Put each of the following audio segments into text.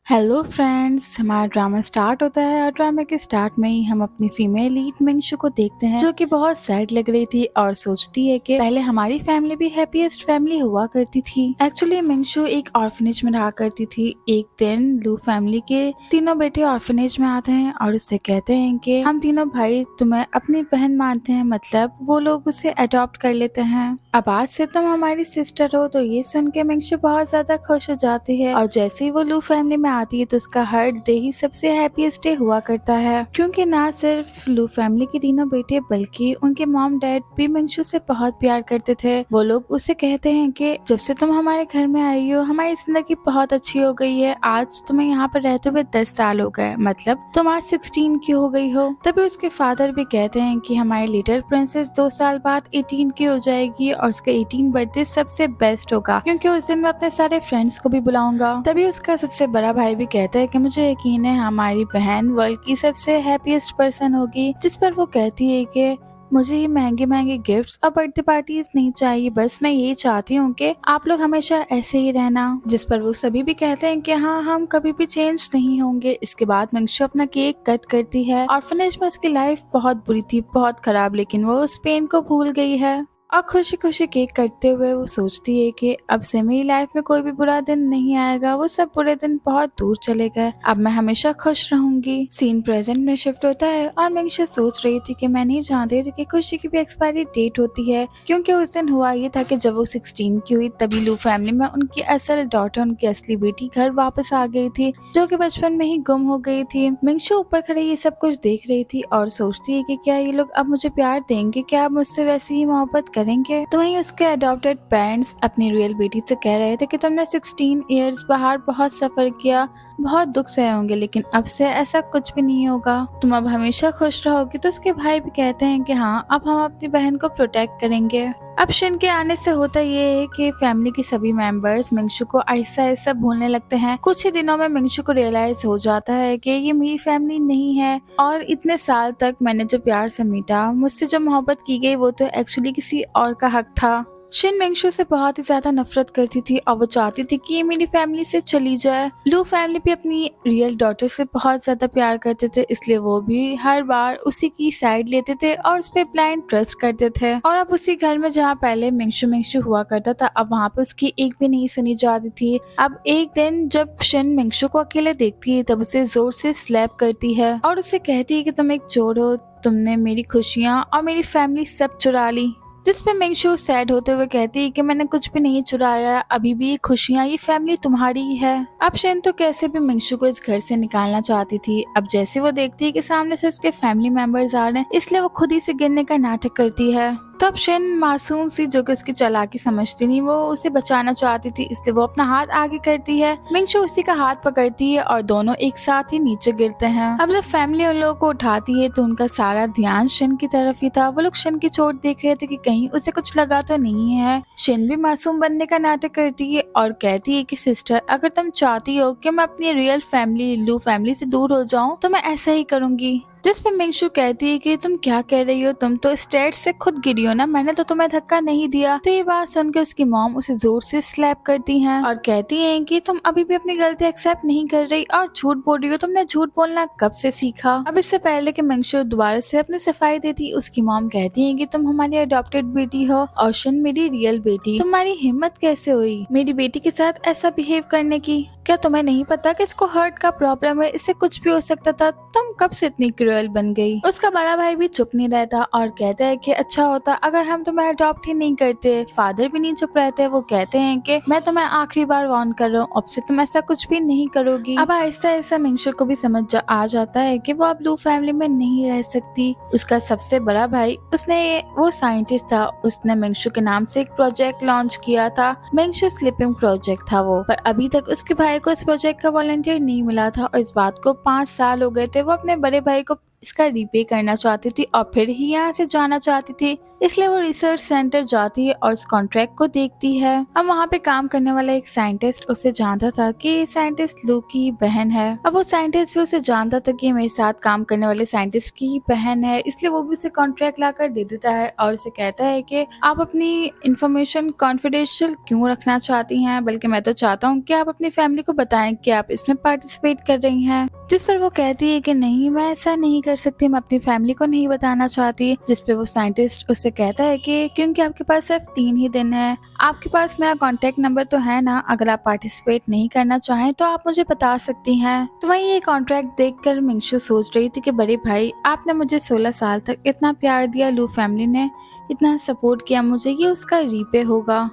Hello friends, हमारा drama start होता है और ड्रामा के स्टार्ट में ही हम अपनी फीमेल लीड मिंगशू को देखते हैं जो कि बहुत सैड लग रही थी और सोचती है कि पहले हमारी फैमिली भी हैप्पीएस्ट फैमिली हुआ करती थी। एक्चुअली मिंगशू एक ऑर्फनेज में रहा करती थी। एक दिन लू फैमिली के तीनों बेटे ऑर्फनेज में आते हैं और उससे कहते हैं कि हम तीनों भाई तुम्हें अपनी बहन मानते हैं, मतलब वो लोग उसे अडॉप्ट कर लेते हैं। अब आज से तुम हमारी सिस्टर हो। तो ये सुन के मिंगशू बहुत ज्यादा खुश हो जाती है और जैसे ही वो लू फैमिली में आती है तो उसका हर डे ही सबसे हैप्पीएस्ट डे हुआ करता है, क्योंकि ना सिर्फ लू फैमिली के तीनों बेटे बल्कि उनके मॉम डैड भी मिंगशू से बहुत प्यार करते थे। वो लोग उसे कहते हैं कि जब से तुम हमारे घर में आई हो हमारी जिंदगी बहुत अच्छी हो गई है। आज तुम्हें यहाँ पर रहते हुए 10 साल हो गए, मतलब तुम आज 16 की हो गई हो। तभी उसके फादर भी कहते हैं कि हमारी लिटिल प्रिंसेस 2 साल बाद 18 की हो जाएगी और उसका 18 बर्थडे सबसे बेस्ट होगा, क्योंकि उस दिन मैं अपने सारे फ्रेंड्स को भी बुलाऊंगा। तभी उसका सबसे बड़ा भाई भी कहता है कि मुझे यकीन है हमारी बहन वर्ल्ड की सबसे हैप्पीएस्ट पर्सन होगी। जिस पर वो कहती है कि मुझे ये महंगे महंगे गिफ्ट्स और बर्थडे पार्टीज नहीं चाहिए, बस मैं यही चाहती हूँ कि आप लोग हमेशा ऐसे ही रहना। जिस पर वो सभी भी कहते हैं कि हाँ, हम कभी भी चेंज नहीं होंगे। इसके बाद मिंगशू अपना केक कट करती है। ऑर्फनेज में उसकी लाइफ बहुत बुरी थी, बहुत खराब, लेकिन वो उस पेन को भूल गई है और खुशी खुशी केक कटते हुए वो सोचती है कि अब से मेरी लाइफ में कोई भी बुरा दिन नहीं आएगा। वो सब बुरे दिन बहुत दूर चले गए, अब मैं हमेशा खुश रहूंगी। सीन प्रेजेंट में शिफ्ट होता है और मिंगशू सोच रही थी कि मैं नहीं जानती थी कि खुशी की भी एक्सपायरी डेट होती है, क्योंकि उस दिन हुआ ये था कि जब वो 16 की हुई तभी लू फैमिली में उनकी असल डॉटर, उनकी असली बेटी घर वापस आ गई थी, जो कि बचपन में ही गुम हो गई थी। मिंगशू ऊपर खड़े ये सब कुछ देख रही थी और सोचती है कि क्या ये लोग अब मुझे प्यार देंगे, क्या अब मुझसे वैसी ही मोहब्बत करेंगे। तो वहीं उसके अडॉप्टेड पेरेंट्स अपनी रियल बेटी से कह रहे थे कि तुमने 16 इयर्स बाहर बहुत सफर किया, बहुत दुख सहे होंगे, लेकिन अब से ऐसा कुछ भी नहीं होगा, तुम अब हमेशा खुश रहोगी। तो उसके भाई भी कहते हैं कि हाँ, अब हम अपनी बहन को प्रोटेक्ट करेंगे। अब शिन के आने से होता ये है कि फैमिली के सभी मेंबर्स मिंगशू को ऐसा ऐसा भूलने लगते हैं। कुछ ही दिनों में मिंगशू को रियलाइज हो जाता है कि ये मेरी फैमिली नहीं है और इतने साल तक मैंने जो प्यार से मीटा, मुझसे जो मोहब्बत की गई, वो तो एक्चुअली किसी और का हक था। शिन मिंगशू से बहुत ही ज्यादा नफरत करती थी और वो चाहती थी कि ये मेरी फैमिली से चली जाए। लू फैमिली भी अपनी रियल डॉटर से बहुत ज्यादा प्यार करते थे, इसलिए वो भी हर बार उसी की साइड लेते थे और उस पर ब्लाइंड ट्रस्ट करते थे। और अब उसी घर में जहाँ पहले मिंगशू मिंगशू हुआ करता था, अब वहाँ पे उसकी एक भी नहीं सुनी जाती थी। अब एक दिन जब शिन मिंगशू को अकेले देखती है तब उसे जोर से स्लैप करती है और उसे कहती है कि तुम एक चोर हो, तुमने मेरी खुशियाँ और मेरी फैमिली सब चुरा ली। जिस पे मिंगशू सैड होते हुए कहती है कि मैंने कुछ भी नहीं चुराया, अभी भी ये खुशियाँ, ये फैमिली तुम्हारी ही है। अब शिन तो कैसे भी मिंगशू को इस घर से निकालना चाहती थी। अब जैसे वो देखती है कि सामने से उसके फैमिली मेंबर्स आ रहे हैं, इसलिए वो खुद ही से गिरने का नाटक करती है। तब शिन मासूम सी, जो कि उसकी चालाकी समझती नहीं, वो उसे बचाना चाहती थी, इसलिए वो अपना हाथ आगे करती है। मिंगशू उसी का हाथ पकड़ती है और दोनों एक साथ ही नीचे गिरते हैं। अब जब फैमिली उन लोगों को उठाती है तो उनका सारा ध्यान शिन की तरफ ही था। वो लोग शिन की चोट देख रहे थे कि कहीं उसे कुछ लगा तो नहीं है। शिन भी मासूम बनने का नाटक करती है और कहती है कि सिस्टर, अगर तुम चाहती हो कि मैं अपनी रियल फैमिली लू फैमिली से दूर हो जाऊं तो मैं ऐसा ही करूंगी। जिस पे मिंगशू कहती है कि तुम क्या कह रही हो, तुम तो स्टेज से खुद गिरी हो ना, मैंने तो तुम्हें धक्का नहीं दिया। तो ये बात सुनकर उसकी मॉम उसे जोर से स्लैप करती हैं और कहती हैं कि तुम अभी भी अपनी गलती एक्सेप्ट नहीं कर रही और झूठ बोल रही हो, तुमने झूठ बोलना कब से सीखा। अब इससे पहले कि मिंगशू दोबारा से अपनी सफाई देती, उसकी मॉम कहती है कि तुम हमारी अडॉप्टेड बेटी हो और शिन मेरी रियल बेटी, तुम्हारी हिम्मत कैसे हुई मेरी बेटी के साथ ऐसा बिहेव करने की। क्या तुम्हें नहीं पता कि इसको हार्ट का प्रॉब्लम है, इससे कुछ भी हो सकता था, तुम कब से इतनी क्रूएल बन गई। उसका बड़ा भाई भी चुप नहीं रहता और कहता है कि अच्छा होता अगर हम तुम्हें अडॉप्ट ही नहीं करते। फादर भी नहीं चुप रहते, वो कहते हैं कि मैं तुम्हें आखिरी बार वार्न कर रहा हूँ, अब से तुम ऐसा कुछ भी नहीं करोगी। अब ऐसा ऐसा मिंगशू को भी समझ आ जाता है कि वो अब लू फैमिली में नहीं रह सकती। उसका सबसे बड़ा भाई, वो साइंटिस्ट था, उसने मिंगशू के नाम से एक प्रोजेक्ट लॉन्च किया था, मिंगशू स्लीपिंग प्रोजेक्ट था वो, पर अभी तक उसके भाई को इस प्रोजेक्ट का वॉलंटियर नहीं मिला था और इस बात को 5 साल हो गए थे। वो अपने बड़े भाई को इसका रीपे करना चाहती थी और फिर ही यहाँ से जाना चाहती थी। इसलिए वो रिसर्च सेंटर जाती है और उस कॉन्ट्रैक्ट को देखती है। अब वहाँ पे काम करने वाला एक साइंटिस्ट उससे जानता था कि साइंटिस्ट लू की बहन है। अब वो साइंटिस्ट भी उसे जानता था कि मेरे साथ काम करने वाले साइंटिस्ट की बहन है, इसलिए वो भी उसे कॉन्ट्रैक्ट लाकर दे देता है और उसे कहता है कि आप अपनी इंफॉर्मेशन कॉन्फिडेंशियल क्यों रखना चाहती हैं, बल्कि मैं तो चाहता हूँ कि आप अपनी फैमिली को बताएं कि आप इसमें पार्टिसिपेट कर रही हैं। जिस पर वो कहती है कि नहीं, मैं ऐसा नहीं कर सकती, मैं अपनी फैमिली को नहीं बताना चाहती। जिस पे वो साइंटिस्ट उससे कहता है कि क्योंकि आपके पास सिर्फ 3 ही दिन है, आपके पास मेरा कांटेक्ट नंबर तो है ना, अगर आप पार्टिसिपेट नहीं करना चाहें तो आप मुझे बता सकती हैं। तो वहीं ये कॉन्ट्रैक्ट देखकर मिंगशू सोच रही थी कि बड़े भाई, आपने मुझे 16 साल तक इतना प्यार दिया, लू फैमिली ने इतना सपोर्ट किया मुझे, ये उसका रीपे होगा।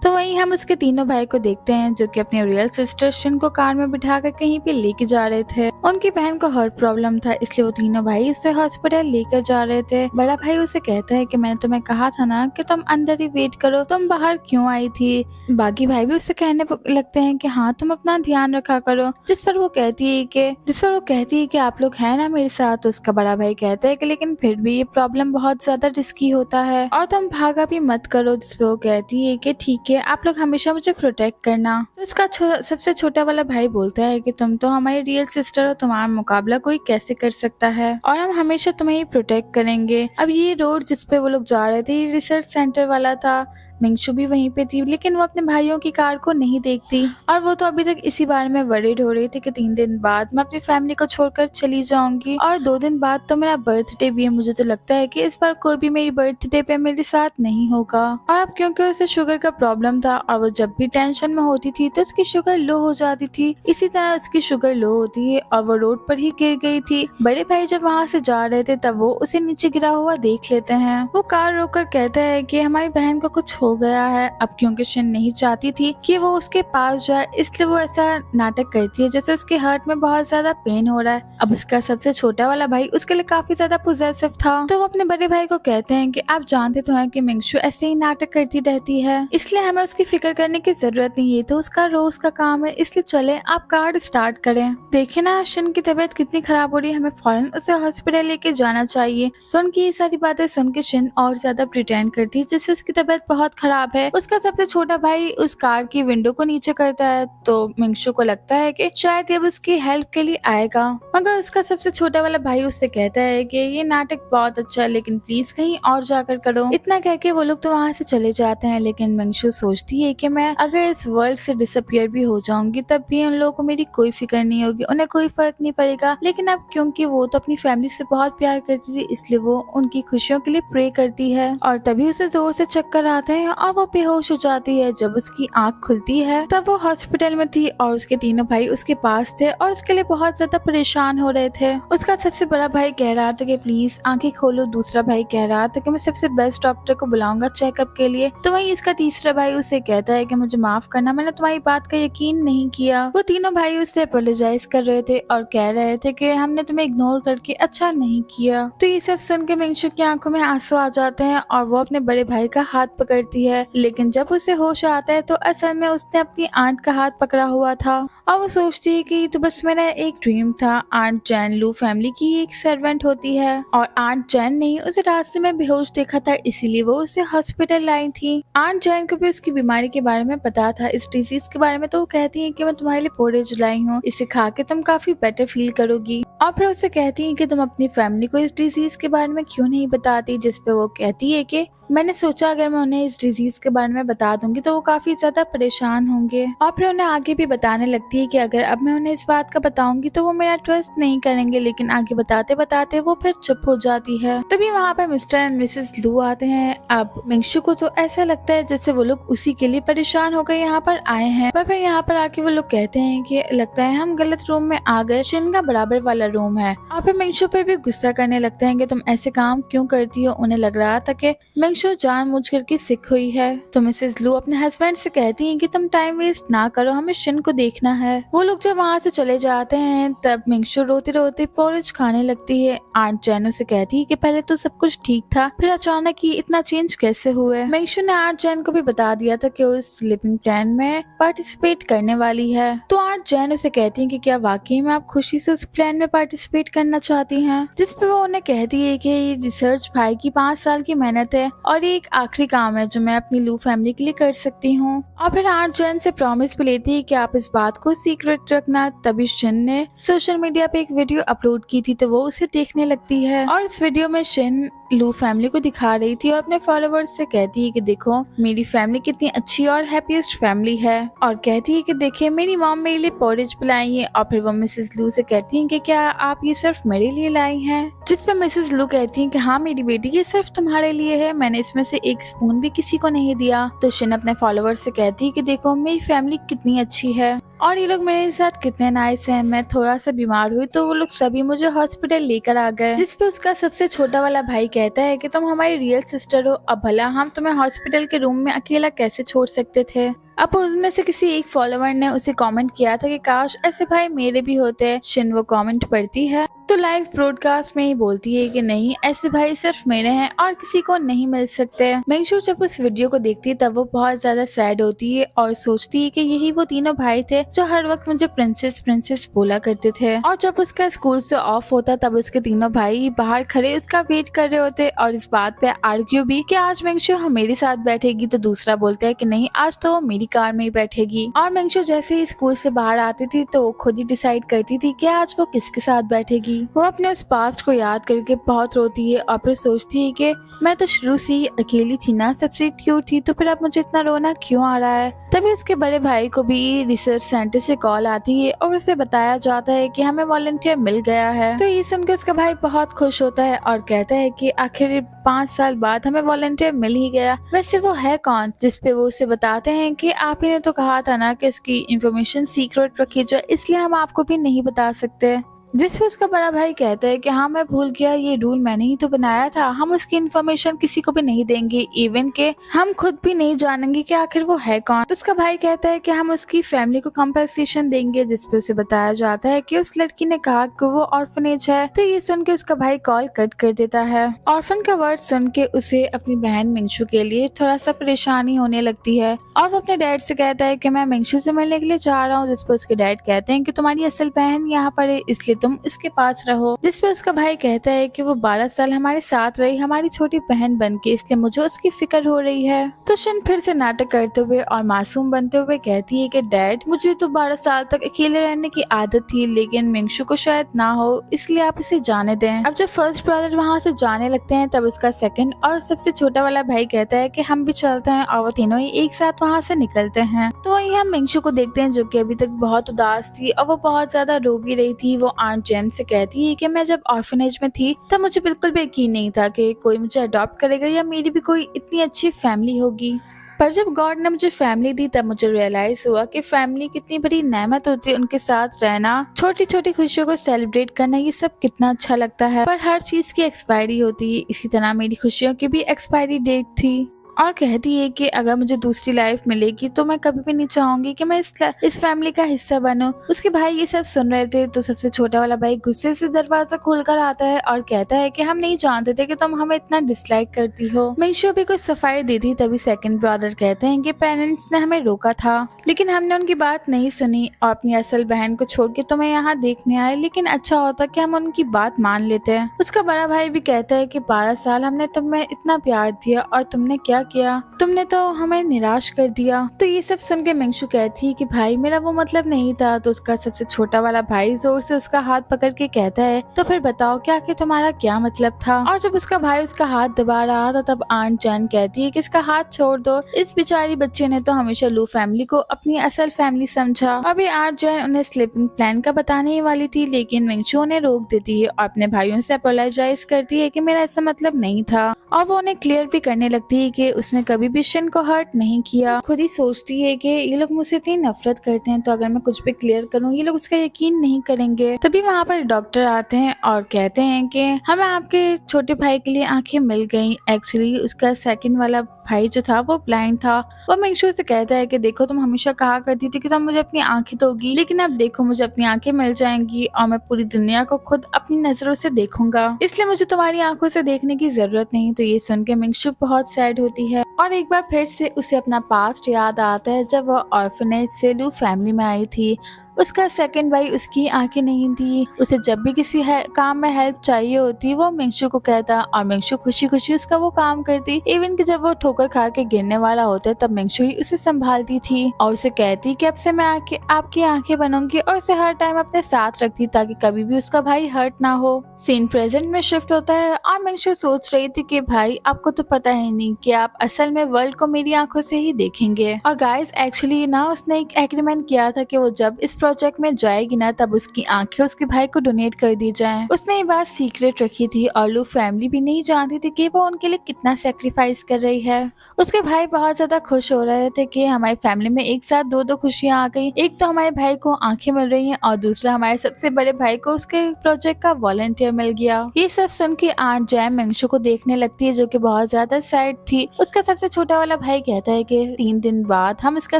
तो वहीं हम उसके तीनों भाई को देखते हैं जो कि अपनी रियल सिस्टर शिन को कार में बिठाकर कहीं पे लेके जा रहे थे। उनकी बहन को हार्ट प्रॉब्लम था, इसलिए वो तीनों भाई उसे हॉस्पिटल लेकर जा रहे थे। बड़ा भाई उसे कहता है कि मैंने तुम्हें कहा था ना कि तुम अंदर ही वेट करो, तुम बाहर क्यों आई थी। बाकी भाई भी उससे कहने लगते हैं कि हाँ, तुम अपना ध्यान रखा करो। जिस पर वो कहती है कि आप लोग हैं ना मेरे साथ। तो उसका बड़ा भाई कहता है कि लेकिन फिर भी ये प्रॉब्लम बहुत ज्यादा रिस्की होता है और तुम भागा भी मत करो। जिस पर वो कहती है कि ठीक है, आप लोग हमेशा मुझे प्रोटेक्ट करना। तो उसका सबसे छोटा वाला भाई बोलता है कि तुम तो हमारी रियल सिस्टर हो, तुम्हारा मुकाबला कोई कैसे कर सकता है और हम हमेशा तुम्हें ही प्रोटेक्ट करेंगे। अब ये रोड जिस पे वो लोग जा रहे थे ये रिसर्च सेंटर वाला था। मिंगशू भी वहीं पे थी, लेकिन वो अपने भाइयों की कार को नहीं देखती और वो तो अभी तक इसी बारे में वरीड हो रही थी कि 3 दिन बाद मैं अपनी फैमिली को छोड़कर चली जाऊंगी और 2 दिन बाद तो मेरा बर्थडे भी है। मुझे तो लगता है कि इस बार कोई भी मेरी बर्थडे पे मेरे साथ नहीं होगा। और अब क्योंकि उसे शुगर का प्रॉब्लम था और वो जब भी टेंशन में होती थी तो उसकी शुगर लो हो जाती थी, इसी तरह उसकी शुगर लो होती है और वो रोड पर ही गिर गई थी। बड़े भाई जब वहाँ से जा रहे थे तब वो उसे नीचे गिरा हुआ देख लेते हैं। वो कार रोककर कहता है कि हमारी बहन को कुछ हो गया है। अब क्योंकि शिन नहीं चाहती थी कि वो उसके पास जाए, इसलिए वो ऐसा नाटक करती है जैसे उसके हार्ट में बहुत ज्यादा पेन हो रहा है। अब उसका सबसे छोटा वाला भाई उसके लिए काफी ज्यादा पोजेसिव था, तो वो अपने बड़े भाई को कहते हैं कि आप जानते तो हैं कि मिंगशू ऐसे ही नाटक करती रहती है, इसलिए हमें उसकी फिक्र करने की जरूरत नहीं है, तो उसका रोज का काम है, इसलिए चले आप कार स्टार्ट करें। देखे ना शिन की तबीयत कितनी खराब हो रही है, हमें फौरन उसे हॉस्पिटल लेके जाना चाहिए। तो उनकी ये सारी बातें सुन के शिन और ज्यादा प्रिटेंड करती है जिससे उसकी तबीयत बहुत खराब है। उसका सबसे छोटा भाई उस कार की विंडो को नीचे करता है, तो मिंगशू को लगता है कि शायद ये उसकी हेल्प के लिए आएगा, मगर उसका सबसे छोटा वाला भाई उससे कहता है कि ये नाटक बहुत अच्छा है, लेकिन प्लीज कहीं और जाकर करो। इतना कह के वो लोग तो वहाँ से चले जाते हैं, लेकिन मिंगशू सोचती है कि मैं अगर इस वर्ल्ड से डिसअपियर भी हो जाऊंगी तब भी उन लोगों को मेरी कोई फिक्र नहीं होगी, उन्हें कोई फर्क नहीं पड़ेगा। लेकिन अब क्योंकि वो तो अपनी फैमिली से बहुत प्यार करती थी, इसलिए वो उनकी खुशियों के लिए प्रे करती है और तभी उसे जोर से चक्कर आते हैं और वो बेहोश हो जाती है। जब उसकी आंख खुलती है तब वो हॉस्पिटल में थी और उसके तीनों भाई उसके पास थे और उसके लिए बहुत ज्यादा परेशान हो रहे थे। उसका सबसे बड़ा भाई कह रहा था कि प्लीज आंखें खोलो, दूसरा भाई कह रहा था कि मैं सबसे बेस्ट डॉक्टर को बुलाऊंगा चेकअप के लिए। तो वहीं इसका तीसरा भाई उसे कहता है कि मुझे माफ करना, मैंने तुम्हारी बात का यकीन नहीं किया। वो तीनों भाई उससे अपोलोजाइज कर रहे थे और कह रहे थे कि हमने तुम्हें इग्नोर करके अच्छा नहीं किया। तो ये सब सुन के मिंगशू की आंखों में आंसू आ जाते हैं और वो अपने बड़े भाई का हाथ पकड़ती है, लेकिन जब उसे होश आता है तो असल में उसने अपनी आंट का हाथ पकड़ा हुआ था और वो सोचती है कि तो बस मेरा एक ड्रीम था। आंट जैन लू फैमिली की एक सर्वेंट होती है और आंट जैन ने उसे रास्ते में बेहोश देखा था, इसीलिए वो उसे हॉस्पिटल लाई थी। आंट जैन को भी उसकी बीमारी के बारे में पता था, इस डिजीज के बारे में। तो वो कहती है कि मैं तुम्हारे लिए पोरेज लाई हूँ, इसे खा के तुम काफी बेटर फील करोगी। और फिर उसे कहती है कि तुम अपनी फैमिली को इस डिजीज के बारे में क्यों नहीं बताती, जिसपे वो कहती है कि मैंने सोचा अगर मैं उन्हें इस डिजीज के बारे में बता दूंगी तो वो काफी ज्यादा परेशान होंगे। और फिर उन्हें आगे भी बताने लगती है कि अगर अब मैं उन्हें इस बात का बताऊंगी तो वो मेरा ट्रस्ट नहीं करेंगे, लेकिन आगे बताते बताते वो फिर चुप हो जाती है। तभी वहाँ पर मिस्टर एंड मिसेस लू आते हैं। अब मिंगशू को तो ऐसा लगता है जैसे वो लोग उसी के लिए परेशान हो गए यहाँ पर आए हैं, पर फिर यहाँ पर आके वो लोग कहते हैं कि लगता है हम गलत रूम में आ गए, शिन का बराबर वाला रूम है। और फिर मिंगशू पर भी गुस्सा करने लगते हैं कि तुम ऐसे काम क्यों करती हो। उन्हें लग रहा था कि मिंगशू जानबूझ करके सिक हुई है। तो मिसेस लू अपने हस्बैंड से कहती है कि तुम टाइम वेस्ट ना करो, हमें शिन को देखना है। वो लोग जब वहाँ से चले जाते हैं तब मिंगशू रोते रोते पोरिज खाने लगती है। आंट जैन उसे कहती है कि पहले तो सब कुछ ठीक था, फिर अचानक ही इतना चेंज कैसे हुए। मिंगशू ने आंट जैन को भी बता दिया था कि वो स्लीपिंग प्लान में पार्टिसिपेट करने वाली है। तो आंट जैन उसे कहती है कि क्या वाकई में आप खुशी से उस प्लान में पार्टिसिपेट करना चाहती हैं। जिस पे वो उन्हें कहती है कि ये रिसर्च भाई की 5 साल की मेहनत है और ये एक आखिरी काम है जो मैं अपनी लू फैमिली के लिए कर सकती हूँ। और फिर आंट जैन से प्रॉमिस भी लेती है कि आप इस बात को सीक्रेट रखना। तभी शिन ने सोशल मीडिया पे एक वीडियो अपलोड की थी तो वो उसे देखने लगती है और इस वीडियो में शिन लू फैमिली को दिखा रही थी और अपने फॉलोअर्स से कहती है कि देखो मेरी फैमिली कितनी अच्छी और हैप्पीएस्ट फैमिली है, और कहती है कि देखिए मेरी मॉम मेरे लिए पोरिज पिलाई है। और फिर वो मिसेस लू से कहती है कि क्या आप ये सिर्फ मेरे लिए लाई हैं। जिस पर मिसेस लू कहती है कि हाँ मेरी बेटी ये सिर्फ तुम्हारे लिए है, मैंने इसमें से एक स्पून भी किसी को नहीं दिया। तो शिन अपने फॉलोअर्स से कहती है कि देखो मेरी फैमिली कितनी अच्छी है और ये लोग मेरे साथ कितने नाइस हैं। मैं थोड़ा सा बीमार हुई तो वो लोग सभी मुझे हॉस्पिटल लेकर आ गए। जिस पे उसका सबसे छोटा वाला भाई कहता है कि तुम हमारी रियल सिस्टर हो, अब भला हम तुम्हें हॉस्पिटल के रूम में अकेला कैसे छोड़ सकते थे। अब उनमें से किसी एक फॉलोवर ने उसे कमेंट किया था कि काश ऐसे भाई मेरे भी होते। शिन वो कमेंट पढ़ती है तो लाइव ब्रॉडकास्ट में ही बोलती है कि नहीं, ऐसे भाई सिर्फ मेरे हैं और किसी को नहीं मिल सकते। मिंगशू जब उस वीडियो को देखती है तब वो बहुत ज्यादा सैड होती है और सोचती है कि यही वो तीनों भाई थे जो हर वक्त मुझे प्रिंसेस प्रिंसेस बोला करते थे। और जब उसका स्कूल से ऑफ होता तब उसके तीनों भाई बाहर खड़े उसका वेट कर रहे होते और इस बात पे आर्ग्यू भी कि आज मिंगशू मेरे साथ बैठेगी, तो दूसरा बोलता है कि नहीं आज तो वो मेरी कार में ही बैठेगी। और मिंगशू जैसे ही स्कूल से बाहर आती थी तो वो खुद ही डिसाइड करती थी कि आज वो किसके साथ बैठेगी। वो अपने उस पास्ट को याद करके बहुत रोती है और फिर सोचती है कि मैं तो शुरू से ही अकेली थी ना, सबसे क्यूट थी, तो फिर अब मुझे इतना रोना क्यों आ रहा है। तभी उसके बड़े भाई को भी रिसर्च सेंटर से कॉल आती है और उसे बताया जाता है कि हमें वॉलंटियर मिल गया है। तो ये सुनकर उसका भाई बहुत खुश होता है और कहता है कि आखिर 5 साल बाद हमें वॉलंटियर मिल ही गया, वैसे वो है कौन। जिसपे वो उसे बताते हैं कि आप ही ने तो कहा था ना कि उसकी इंफॉर्मेशन सीक्रेट रखी जाए, इसलिए हम आपको भी नहीं बता सकते। जिस पे उसका बड़ा भाई कहता है कि हाँ मैं भूल गया, ये रूल मैंने ही तो बनाया था, हम उसकी इन्फॉर्मेशन किसी को भी नहीं देंगे, इवन के हम खुद भी नहीं जानेंगे कि आखिर वो है कौन। तो उसका भाई कहता है कि हम उसकी फैमिली को कंपनसेशन देंगे। जिस पे उसे बताया जाता है कि उस लड़की ने कहा कि वो ऑर्फनेज है। तो ये सुन के उसका भाई कॉल कट कर देता है। ऑर्फन का वर्ड सुन के उसे अपनी बहन मिंगशू के लिए थोड़ा सा परेशानी होने लगती है और वो अपने डैड से कहता है कि मैं मिंगशू से मिलने के लिए जा रहा हूँ। जिस पे उसके डैड कहते हैं कि तुम्हारी असल बहन यहाँ पर है, इसलिए तुम इसके पास रहो। जिस पे उसका भाई कहता है कि वो 12 साल हमारे साथ रही हमारी छोटी बहन बनके, इसलिए मुझे उसकी फिक्र हो रही है। तो शिन फिर से नाटक करते हुए और मासूम बनते हुए कहती है कि डैड मुझे तो 12 साल तक अकेले रहने की आदत थी, लेकिन मिंगशू को शायद ना हो, इसलिए आप इसे जाने दें। अब जब फर्स्ट ब्रदर वहाँ से जाने लगते हैं तब उसका सेकंड और सबसे छोटा वाला भाई कहता है कि हम भी चलते हैं और वो तीनों ही एक साथ वहाँ से निकलते हैं। तो वहीं हम मिंगशू को देखते हैं जो कि अभी तक बहुत उदास थी और वो बहुत ज्यादा रो भी रही थी। वो आंट जेम्स से कहती है कि मैं जब ऑर्फनेज में थी तब मुझे बिल्कुल भी यकीन नहीं था कि कोई मुझे अडॉप्ट करेगा या मेरी भी कोई इतनी अच्छी फैमिली होगी, पर जब गॉड ने मुझे फैमिली दी तब मुझे रियलाइज हुआ कि फैमिली कितनी बड़ी नेमत होती है। उनके साथ रहना, छोटी छोटी खुशियों को सेलिब्रेट करना, ये सब कितना अच्छा लगता है। पर हर चीज की एक्सपायरी होती है, इसी तरह मेरी खुशियों की भी एक्सपायरी डेट थी। और कहती है कि अगर मुझे दूसरी लाइफ मिलेगी तो मैं कभी भी नहीं चाहूंगी कि मैं इस फैमिली का हिस्सा बनूं। उसके भाई ये सब सुन रहे थे तो सबसे छोटा वाला भाई गुस्से से दरवाजा खोलकर आता है और कहता है कि हम नहीं जानते थे कि तुम हमें इतना डिसलाइक करती हो। मिंगशू भी कुछ सफाई दी थी। तभी सेकंड ब्रदर कहते हैं कि पेरेंट्स ने हमें रोका था लेकिन हमने उनकी बात नहीं सुनी और अपनी असल बहन को छोड़ के तुम्हें यहाँ देखने आए, लेकिन अच्छा होता कि हम उनकी बात मान लेते हैं। उसका बड़ा भाई भी कहता है कि 12 साल हमने तुम्हें इतना प्यार दिया और तुमने क्या किया, तुमने तो हमें निराश कर दिया। तो ये सब सुन के मिंगशू कहती है कि भाई मेरा वो मतलब नहीं था। तो उसका सबसे छोटा वाला भाई जोर से उसका हाथ पकड़ के कहता है तो फिर बताओ क्या कि तुम्हारा क्या मतलब था। और जब उसका भाई उसका हाथ दबा रहा था तब आंट जैन कहती है कि इसका हाथ छोड़ दो, इस बेचारी बच्चे ने तो हमेशा लू फैमिली को अपनी असल फैमिली समझा। अभी आंट जैन उन्हें स्लीपिंग प्लान का बताने ही वाली थी लेकिन मिंगशू उन्हें रोक देती है और अपने भाइयों से अपोलोजाइज करती है कि मेरा ऐसा मतलब नहीं था। और वो उन्हें क्लियर भी करने लगती है कि उसने कभी भी शिन को हर्ट नहीं किया। खुद ही सोचती है कि ये लोग मुझसे इतनी नफरत करते हैं, तो अगर मैं कुछ भी क्लियर करूँ ये लोग उसका यकीन नहीं करेंगे। तभी वहाँ पर डॉक्टर आते हैं और कहते हैं कि हमें आपके छोटे भाई के लिए आंखें मिल गई। एक्चुअली उसका सेकंड वाला भाई जो था वो ब्लाइंड था। वो मिंगशू से कहता है कि देखो तुम हमेशा कहा करती थी कि तुम मुझे अपनी आंखें दोगी, लेकिन अब देखो मुझे अपनी आंखें मिल जाएंगी और मैं पूरी दुनिया को खुद अपनी नजरों से देखूंगा, इसलिए मुझे तुम्हारी आंखों से देखने की जरूरत नहीं। तो ये सुन के मिंगशू बहुत सैड होती है और एक बार फिर से उसे अपना पास्ट याद आता है जब वह ऑर्फनेज से लू फैमिली में आई थी। उसका सेकंड भाई उसकी आंखें नहीं थी। उसे जब भी किसी काम में हेल्प चाहिए होती वो मिंगशू को कहता और मिंगशू खुशी खुशी उसका वो काम करती। इवन कि जब वो ठोकर खा के गिरने वाला होता तब मिंगशू ही उसे संभालती थी और उसे कहती कि अब से मैं आपकी आंखें बनूंगी और उसे हर टाइम अपने साथ रखती ताकि कभी भी उसका भाई हर्ट ना हो। सीन प्रेजेंट में शिफ्ट होता है और मिंगशू सोच रही थी कि भाई आपको तो पता है नहीं कि आप असल में वर्ल्ड को मेरी आंखों से ही देखेंगे। और गाइस एक्चुअली ना उसने एक एग्रीमेंट किया था कि वो जब इस प्रोजेक्ट में जाएगी ना तब उसकी आंखें उसके भाई को डोनेट कर दी जाएं। उसने ये बात सीक्रेट रखी थी और लू फैमिली भी नहीं जानती थी कि वो उनके लिए कितना सेक्रीफाइस कर रही है। उसके भाई बहुत ज्यादा खुश हो रहे थे कि हमारी फैमिली में एक साथ दो खुशियां आ गई। एक तो हमारे भाई को आंखें मिल रही हैं और दूसरा हमारे सबसे बड़े भाई को उसके प्रोजेक्ट का वॉलंटियर मिल गया। ये सब सुन के आंट जैम मिंगशू को देखने लगती है जो कि बहुत ज्यादा सैड थी। उसका सबसे छोटा वाला भाई कहता है कि 3 दिन बाद हम इसका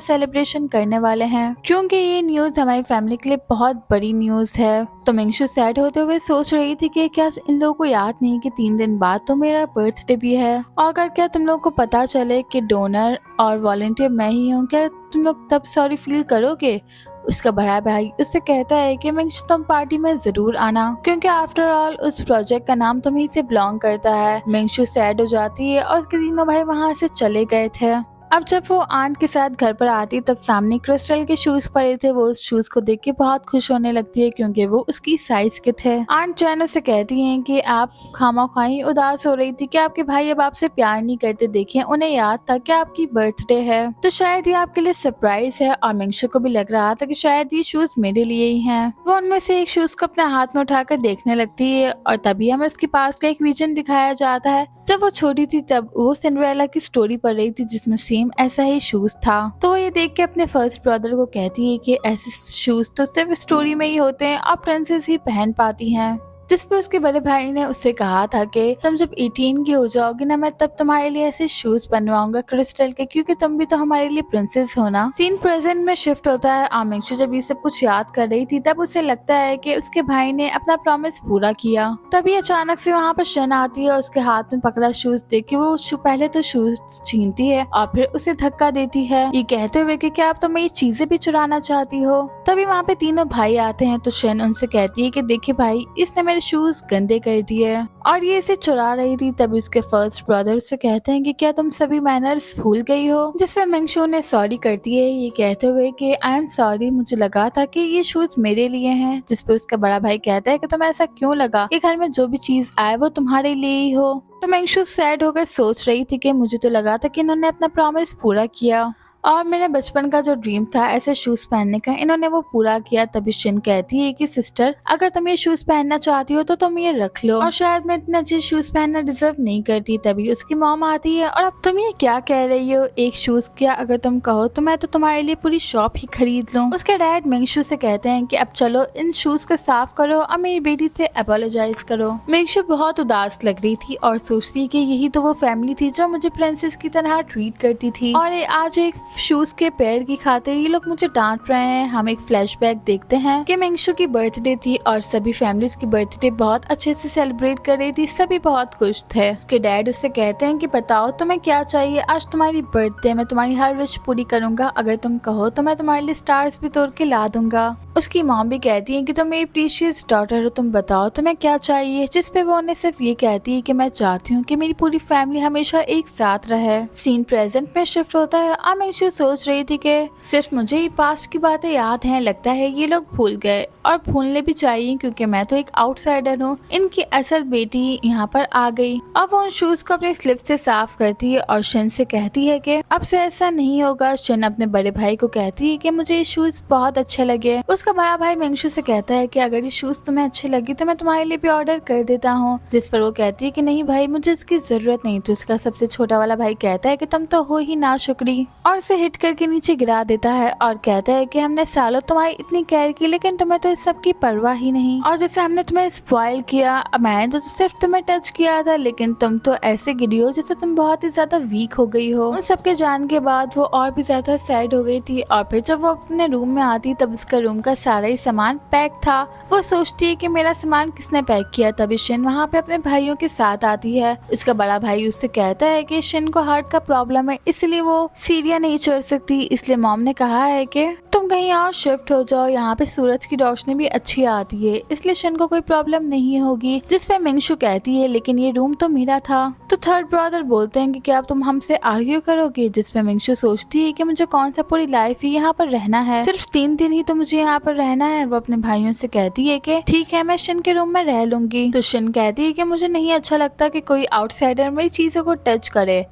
सेलिब्रेशन करने वाले हैं क्योंकि ये न्यूज हमारी फैमिली के लिए बहुत बड़ी न्यूज है। तो मिंगशू सैड होते हुए सोच रही थी कि क्या इन लोगों को याद नहीं कि 3 दिन बाद तो मेरा बर्थडे भी है, और अगर क्या तुम लोगों को पता चले कि डोनर और वॉलंटियर मैं ही हूँ, क्या तुम लोग तब सॉरी फील करोगे? उसका बड़ा भाई उससे कहता है कि मिंगशू तुम पार्टी में जरूर आना क्योंकि आफ्टर ऑल उस प्रोजेक्ट का नाम तुम्ही से बिलोंग करता है। मिंगशू सैड हो जाती है और उसके तीनों भाई वहाँ से चले गए थे। अब जब वो आंट के साथ घर पर आती तब सामने क्रिस्टल के शूज पड़े थे। वो उस शूज को देख के बहुत खुश होने लगती है क्योंकि वो उसकी साइज के थे। आंट जैन से कहती हैं कि आप खामाखाई उदास हो रही थी कि आपके भाई अब आपसे प्यार नहीं करते। देखिए उन्हें याद था कि आपकी बर्थडे है तो शायद ये आपके लिए सरप्राइज है। और मिंगशू को भी लग रहा था कि शायद ये शूज मेरे लिए ही हैं। वो उनमें से एक शूज को अपने हाथ में उठाकर देखने लगती है और तभी हमें उसके पास का एक विजन दिखाया जाता है। जब वो छोटी थी तब वो सिंड्रेला की स्टोरी पढ़ रही थी जिसमें सेम ऐसा ही शूज था। तो वो ये देख के अपने फर्स्ट ब्रदर को कहती है कि ऐसे शूज तो सिर्फ स्टोरी में ही होते हैं और प्रिंसेस ही पहन पाती हैं। जिस पे उसके बड़े भाई ने उससे कहा था कि तुम जब 18 की हो जाओगी ना मैं तब तुम्हारे लिए ऐसे शूज बनवाऊंगा क्रिस्टल के क्योंकि तुम भी तो हमारे लिए प्रिंसेस हो ना। सीन प्रेजेंट में शिफ्ट होता है और मिंगशू जब ये सब कुछ याद कर रही थी तब उसे लगता है कि उसके भाई ने अपना प्रॉमिस पूरा किया। तभी अचानक से वहाँ पर शन आती है और उसके हाथ में पकड़ा शूज देख के वो पहले तो शूज छीनती है और फिर उसे धक्का देती है ये कहते हुए कि क्या आप तो मेरी चीजें भी चुराना चाहती हो। तभी वहाँ पे तीनों भाई आते हैं तो शन उनसे कहती है कि देखिए भाई इसने शूज गंदे कर दिए और ये इसे चुरा रही थी। तभी उसके फर्स्ट ब्रदर उससे कहते हैं कि क्या तुम सभी मैनर्स भूल गई हो, जिसमें मिंगशू ने सॉरी करती है ये कहते हुए कि आई एम सॉरी मुझे लगा था कि ये शूज मेरे लिए हैं। जिसपे उसका बड़ा भाई कहता है कि तुम्हें ऐसा क्यों लगा कि घर में जो भी चीज आए वो तुम्हारे लिए ही हो। तो मिंगशू सैड होकर सोच रही थी कि मुझे तो लगा था कि इन्होंने अपना प्रॉमिस पूरा किया और मेरे बचपन का जो ड्रीम था ऐसे शूज पहनने का इन्होंने वो पूरा किया। तभी शिन कहती है कि सिस्टर अगर तुम ये शूज पहनना चाहती हो तो तुम ये रख लो और शायद मैं इतने अच्छे शूज पहनना डिजर्व नहीं करती। तभी उसकी मॉम आती है और अब तुम ये क्या कह रही हो, एक शूज क्या अगर तुम कहो तो मैं तो तुम्हारे लिए पूरी शॉप ही खरीद लूं। उसके डैड मिंगशू से कहते हैं कि अब चलो इन शूज को साफ करो और मेरी बेटी से अपोलोजाइज करो। मिंगशू बहुत उदास लग रही थी और सोचती कि यही तो वो फैमिली थी जो मुझे प्रिंसेस की तरह ट्रीट करती थी और आज एक शूज के पैर की खातिर ये लोग मुझे डांट रहे हैं। हम एक फ्लैशबैक देखते हैं कि मिंगशू की बर्थडे थी और सभी फैमिलीज की बर्थडे बहुत अच्छे से सेलिब्रेट कर रही थी, सभी बहुत खुश थे। उसके डैड उससे कहते हैं कि बताओ तुम्हें क्या चाहिए, आज तुम्हारी बर्थडे मैं तुम्हारी हर विश पूरी करूंगा, अगर तुम कहो तो मैं तुम्हारे लिए स्टार्स भी तोड़ के ला दूंगा। उसकी मॉम भी कहती है कि तुम मेरी प्रीशियस डॉटर हो, तुम बताओ तुम्हें क्या चाहिए। जिसपे वो उन्हें सिर्फ ये कहती है कि मैं चाहती हूँ कि मेरी पूरी फैमिली हमेशा एक साथ रहे। सीन प्रेजेंट में शिफ्ट होता है और मिंगशु सोच रही थी कि सिर्फ मुझे ही पास्ट की बातें याद हैं, लगता है ये लोग भूल गए और भूलने भी चाहिए क्योंकि मैं तो एक आउटसाइडर हूँ। इनकी असल बेटी यहाँ पर आ गई और वो उन शूज को अपने स्लिप से साफ करती है और शन से कहती है कि अब से ऐसा नहीं होगा। शन अपने बड़े भाई को कहती है कि मुझे ये शूज बहुत अच्छे लगे। उसका बड़ा भाई मिंगशु से कहता है कि अगर ये शूज तुम्हें अच्छे लगे तो मैं तुम्हारे लिए भी ऑर्डर कर देता हूँ, जिस पर वो कहती है कि नहीं भाई, मुझे इसकी जरूरत नहीं। तो उसका सबसे छोटा वाला भाई कहता है कि तुम तो हो ही ना शुक्री, और उसे हिट करके नीचे गिरा देता है और कहता है कि हमने सालों तुम्हारी इतनी केयर की लेकिन तुम्हें तो इस सब की परवाह ही नहीं, और जैसे हमने तुम्हें स्पॉइल किया, मैंने तो सिर्फ तुम्हें टच किया था लेकिन तुम तो ऐसे गिरी हो जैसे तुम बहुत ही ज्यादा वीक हो गई हो। उन सबके जान के बाद वो और भी ज्यादा सैड हो गई थी और फिर जब वो अपने रूम में आती तब उसका रूम का सारा ही सामान पैक था। वो सोचती है कि मेरा सामान किसने पैक किया। तभी शिन वहाँ पे अपने भाइयों के साथ आती है। उसका बड़ा भाई उससे कहता है कि शिन को हार्ट का प्रॉब्लम है, इसलिए वो सीढ़ियाँ नहीं चढ़ सकती, इसलिए मॉम ने कहा है कि तुम कहीं और शिफ्ट हो जाओ, यहाँ पे सूरज की रोशनी भी अच्छी आती है, इसलिए शिन को कोई प्रॉब्लम नहीं होगी। जिस पे मिंगशु कहती है लेकिन ये रूम तो मेरा था। तो थर्ड ब्रदर बोलते हैं कि क्या तुम हमसे आर्ग्यू करोगे, जिस पे मिंगशु सोचती है कि मुझे कौन सा पूरी लाइफ ही यहाँ पर रहना है, सिर्फ 3 दिन ही तो मुझे यहाँ पर रहना है। वो अपने भाइयों से कहती है कि ठीक है, मैं शिन के रूम में रह लूंगी। तो शिन कहती है कि मुझे नहीं अच्छा लगता कि कोई आउटसाइडर मेरी चीजों को टच करे,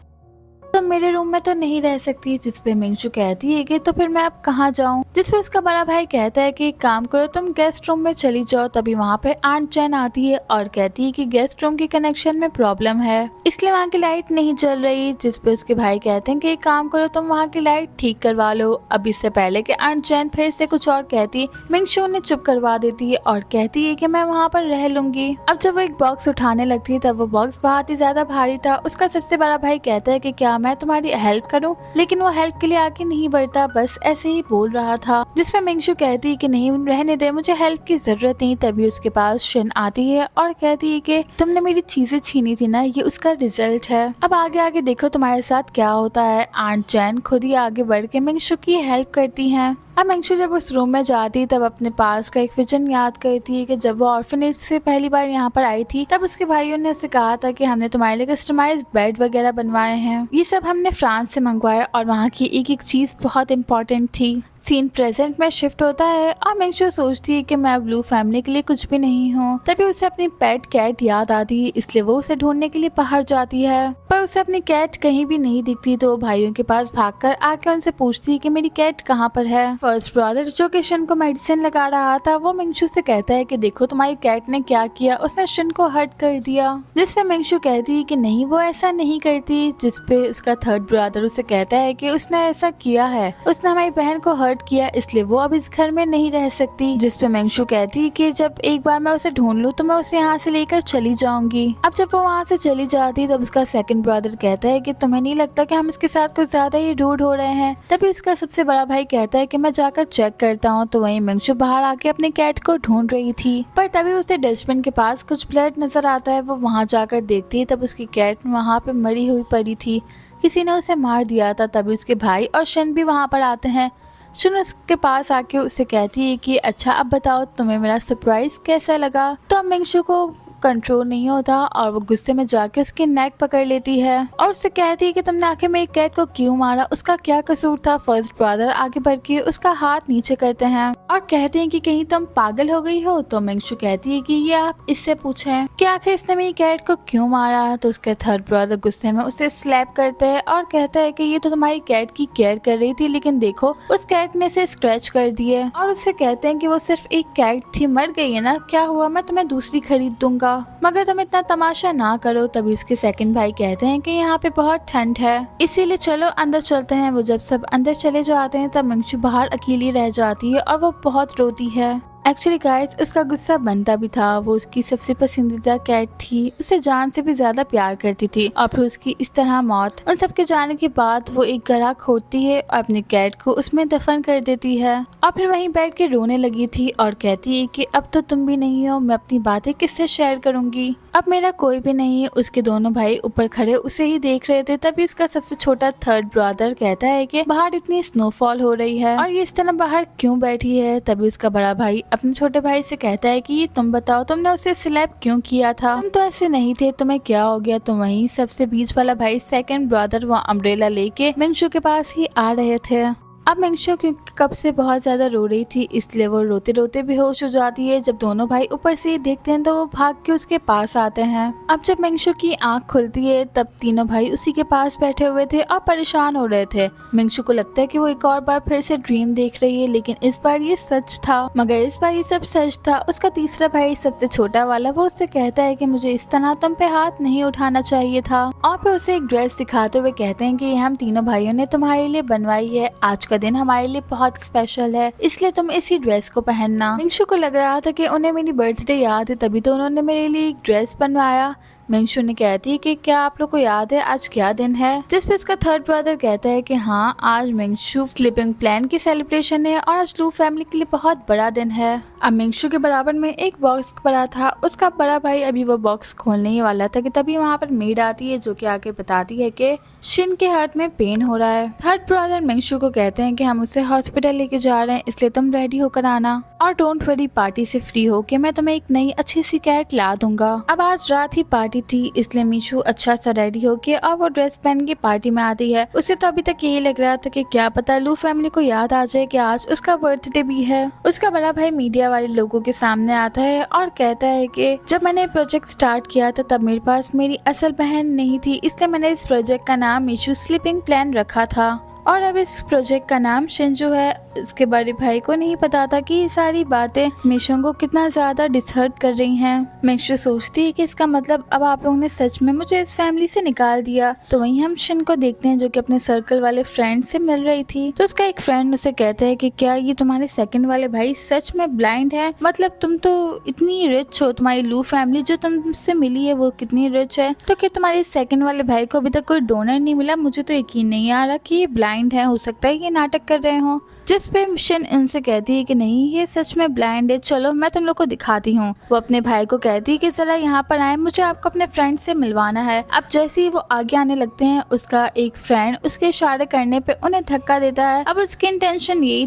तो मेरे रूम में तो नहीं रह सकती। जिस पे मिंगशु कहती है कि तो फिर मैं अब कहाँ जाऊँ। जिस पे उसका बड़ा भाई कहता है कि एक काम करो, तुम गेस्ट रूम में चली जाओ। तभी वहाँ पे आंट जैन आती है और कहती है कि गेस्ट रूम की कनेक्शन में प्रॉब्लम है, इसलिए वहाँ की लाइट नहीं जल रही। जिस पे उसके भाई कहते हैं कि एक काम करो, तुम वहाँ की लाइट ठीक करवा लो। अब इससे पहले कि आंट जैन फिर से कुछ और कहती, मिंगशु ने चुप करवा देती है और कहती है कि मैं वहाँ पर रह लूंगी। अब जब वो एक बॉक्स उठाने लगती है तब वो बॉक्स बहुत ही ज्यादा भारी था। उसका सबसे बड़ा भाई कहता है कि क्या मैं तुम्हारी हेल्प करूं, लेकिन वो हेल्प के लिए आगे नहीं बढ़ता, बस ऐसे ही बोल रहा था। जिसमें मिंगशु कहती है कि नहीं, रहने दे, मुझे हेल्प की जरूरत नहीं। तभी उसके पास शिन आती है और कहती है कि तुमने मेरी चीजें छीनी थी ना, ये उसका रिजल्ट है। अब आगे आगे देखो तुम्हारे साथ क्या होता है। आंट जैन खुद ही आगे बढ़ के मिंगशु की हेल्प करती है। अब मिंगशु जब उस रूम में जाती तब अपने पास का एक विजन याद करती है कि जब वो ऑर्फनेज से पहली बार यहाँ पर आई थी तब उसके भाइयों ने उसे कहा था कि हमने तुम्हारे लिए कस्टमाइज बेड वगैरह बनवाए हैं, ये सब हमने फ्रांस से मंगवाया और वहाँ की एक एक चीज बहुत इम्पोर्टेंट थी। सीन प्रेजेंट में शिफ्ट होता है और मिंगशु सोचती है कि मैं ब्लू फैमिली के लिए कुछ भी नहीं हूँ। तभी उसे अपनी पेट कैट याद आती है, इसलिए वो उसे ढूंढने के लिए बाहर जाती है, पर उसे अपनी कैट कहीं भी नहीं दिखती। तो भाइयों के पास भागकर आके उनसे पूछती है कि मेरी कैट कहाँ पर है। फर्स्ट ब्रदर जो कि शिन को मेडिसिन लगा रहा था वो मिंगशु से कहता है कि देखो तुम्हारी कैट ने क्या किया, उसने शिन को हर्ट कर दिया। जिसपे मिंगशु कहती है कि नहीं, वो ऐसा नहीं करती। जिसपे उसका थर्ड ब्रदर उसे कहता है कि उसने ऐसा किया है, उसने हमारी बहन को हर्ट किया, इसलिए वो अब इस घर में नहीं रह सकती। जिसपे मिंगशु कहती है कि जब एक बार मैं उसे ढूंढ लूं तो मैं उसे यहाँ से लेकर चली जाऊंगी। अब जब वो वहाँ से चली जाती तब उसका सेकंड ब्रदर कहता है कि तुम्हें नहीं लगता कि हम इसके साथ कुछ ज्यादा ही रूड हो रहे हैं। तभी उसका सबसे बड़ा भाई कहता है कि मैं जाकर चेक करता हूँ। तो वहीं मिंगशु बाहर आके अपने कैट को ढूंढ रही थी, पर तभी उसे डस्टबिन के पास कुछ ब्लड नजर आता है। वो वहाँ जाकर देखती है तब उसकी कैट वहाँ पे मरी हुई पड़ी थी, किसी ने उसे मार दिया था। तभी उसके भाई और शन भी वहाँ पर आते हैं। शन उसके पास आके उसे कहती है कि अच्छा अब बताओ तुम्हें मेरा सरप्राइज कैसा लगा। तो अब मिंगशु को कंट्रोल नहीं होता और वो गुस्से में जाके उसकी नेक पकड़ लेती है और उससे कहती है कि तुमने आखिर मेरी कैट को क्यों मारा, उसका क्या कसूर था। फर्स्ट ब्रदर आगे बढ़ के उसका हाथ नीचे करते हैं और कहते हैं कि कहीं तुम पागल हो गई हो। तो मिंगशु कहती है कि ये आप इससे पूछें कि आखिर इसने मेरी कैट को क्यों मारा। तो उसके थर्ड ब्रदर गुस्से में उसे स्लैप करते हैं और कहता है कि ये तो तुम्हारी कैट की केयर कर रही थी, लेकिन देखो उस कैट ने इसे स्क्रैच कर दिए। और उससे कहते हैं कि वो सिर्फ एक कैट थी, मर गई है ना, क्या हुआ, मैं तुम्हें दूसरी खरीद दूंगा, मगर तुम इतना तमाशा ना करो। तभी उसके सेकंड भाई कहते हैं कि यहाँ पे बहुत ठंड है, इसीलिए चलो अंदर चलते हैं। वो जब सब अंदर चले जाते हैं तब मिंगशु बाहर अकेली रह जाती है और वो बहुत रोती है। एक्चुअली गाइस उसका गुस्सा बनता भी था, वो उसकी सबसे पसंदीदा कैट थी, उसे जान से भी ज्यादा प्यार करती थी और फिर उसकी इस तरह मौत। उन सबके जाने के बाद वो एक गड्ढा खोदती है और अपनी कैट को उसमें दफन कर देती है और फिर वहीं बैठ के रोने लगी थी और कहती है कि अब तो तुम भी नहीं हो, मैं अपनी बातें किससे शेयर करूंगी, अब मेरा कोई भी नहीं है। उसके दोनों भाई ऊपर खड़े उसे ही देख रहे थे। तभी उसका सबसे छोटा थर्ड ब्रदर कहता है कि बाहर इतनी स्नोफॉल हो रही है और ये इस तरह बाहर क्यों बैठी है। तभी उसका बड़ा भाई अपने छोटे भाई से कहता है कि ये तुम बताओ, तुमने उसे स्लैप क्यों किया था? तुम तो ऐसे नहीं थे, तुम्हें क्या हो गया? तो वहीं सबसे बीच वाला भाई सेकंड ब्रदर वो अम्ब्रेला लेके मिंगशू के पास ही आ रहे थे। अब मिंगशू क्योंकि कब से बहुत ज्यादा रो रही थी, इसलिए वो रोते रोते बेहोश हो जाती है। जब दोनों भाई ऊपर से ही देखते हैं तो वो भाग के उसके पास आते हैं। अब जब मिंगशू की आंख खुलती है तब तीनों भाई उसी के पास बैठे हुए थे और परेशान हो रहे थे। मिंगशू को लगता है कि वो एक और बार फिर से ड्रीम देख रही है, लेकिन इस बार ये सच था। मगर इस बार ये सब सच था। उसका तीसरा भाई सबसे छोटा वाला वो उससे कहता है कि मुझे इस तरह तुम पे हाथ नहीं उठाना चाहिए था, और फिर उसे एक ड्रेस दिखाते हुए कहते हैं कि ये हम तीनों भाइयों ने तुम्हारे लिए बनवाई है। आज का दिन हमारे लिए बहुत स्पेशल है, इसलिए तुम इसी ड्रेस को पहनना। मिंगशू को लग रहा था कि उन्हें मेरी बर्थडे याद है, तभी तो उन्होंने मेरे लिए एक ड्रेस बनवाया। मिंगशू ने कहती है कि क्या आप लोग को याद है आज क्या दिन है? जिस पे उसका थर्ड ब्रदर कहता है कि हाँ, आज मिंगशू स्लीपिंग प्लान की सेलिब्रेशन है और आज लू फैमिली के लिए बहुत बड़ा दिन है। अब मिंगशू के बराबर में एक बॉक्स पड़ा था। उसका बड़ा भाई अभी वो बॉक्स खोलने ही वाला था कि तभी वहाँ पर मेड आती है जो कि आके बताती है कि शिन के हार्ट में पेन हो रहा है। थर्ड ब्रदर मिंगशू को कहते हैं कि हम उसे हॉस्पिटल लेके जा रहे हैं, इसलिए तुम रेडी होकर आना, और डोंट वरी, पार्टी से फ्री हो के मैं तुम्हें एक नई अच्छी सी कैट ला दूंगा। अब आज रात ही पार्टी थी, इसलिए मिंगशू अच्छा सा रेडी होके और वो ड्रेस पहन के पार्टी में आती है। उसे तो अभी तक यही लग रहा था कि क्या पता लू फैमिली को याद आ जाए कि आज उसका बर्थडे भी है। उसका बड़ा भाई मीडिया वाले लोगों के सामने आता है और कहता है कि जब मैंने प्रोजेक्ट स्टार्ट किया था तब मेरे पास मेरी असल बहन नहीं थी, इसलिए मैंने इस प्रोजेक्ट का नाम मिंगशू स्लीपिंग प्लान रखा था। और अब इस प्रोजेक्ट का नाम शिंजू है। इसके बड़े भाई को नहीं पता था कि ये सारी बातें मिंगशू को कितना ज्यादा डिसहर्ट कर रही हैं। मिंगशू सोचती है कि इसका मतलब अब आप लोगों ने सच में मुझे इस फैमिली से निकाल दिया। तो वहीं हम शिन को देखते हैं जो कि अपने सर्कल वाले फ्रेंड से मिल रही थी। तो उसका एक फ्रेंड उसे कहता है कि क्या ये तुम्हारे सेकंड वाले भाई सच में ब्लाइंड है? मतलब तुम तो इतनी रिच हो, तुम्हारी लू फैमिली जो तुमसे मिली है वो कितनी रिच है, तो क्या तुम्हारे सेकंड वाले भाई को अभी तक कोई डोनर नहीं मिला? मुझे तो यकीन नहीं आ रहा कि ये ब्लाइंड है, हो सकता है ये नाटक कर रहे हो। जिस पे शिन इनसे कहती है कि नहीं, ये सच में ब्लाइंड है, चलो मैं तुम लोग को दिखाती हूँ। वो अपने भाई को कहती है कि जरा यहाँ पर आए, मुझे आपको अपने फ्रेंड से मिलवाना है। अब जैसे ही वो आगे आने लगते हैं उसका एक फ्रेंड उसके इशारे करने पे उन्हें धक्का देता है। अब उसकी इंटेंशन यही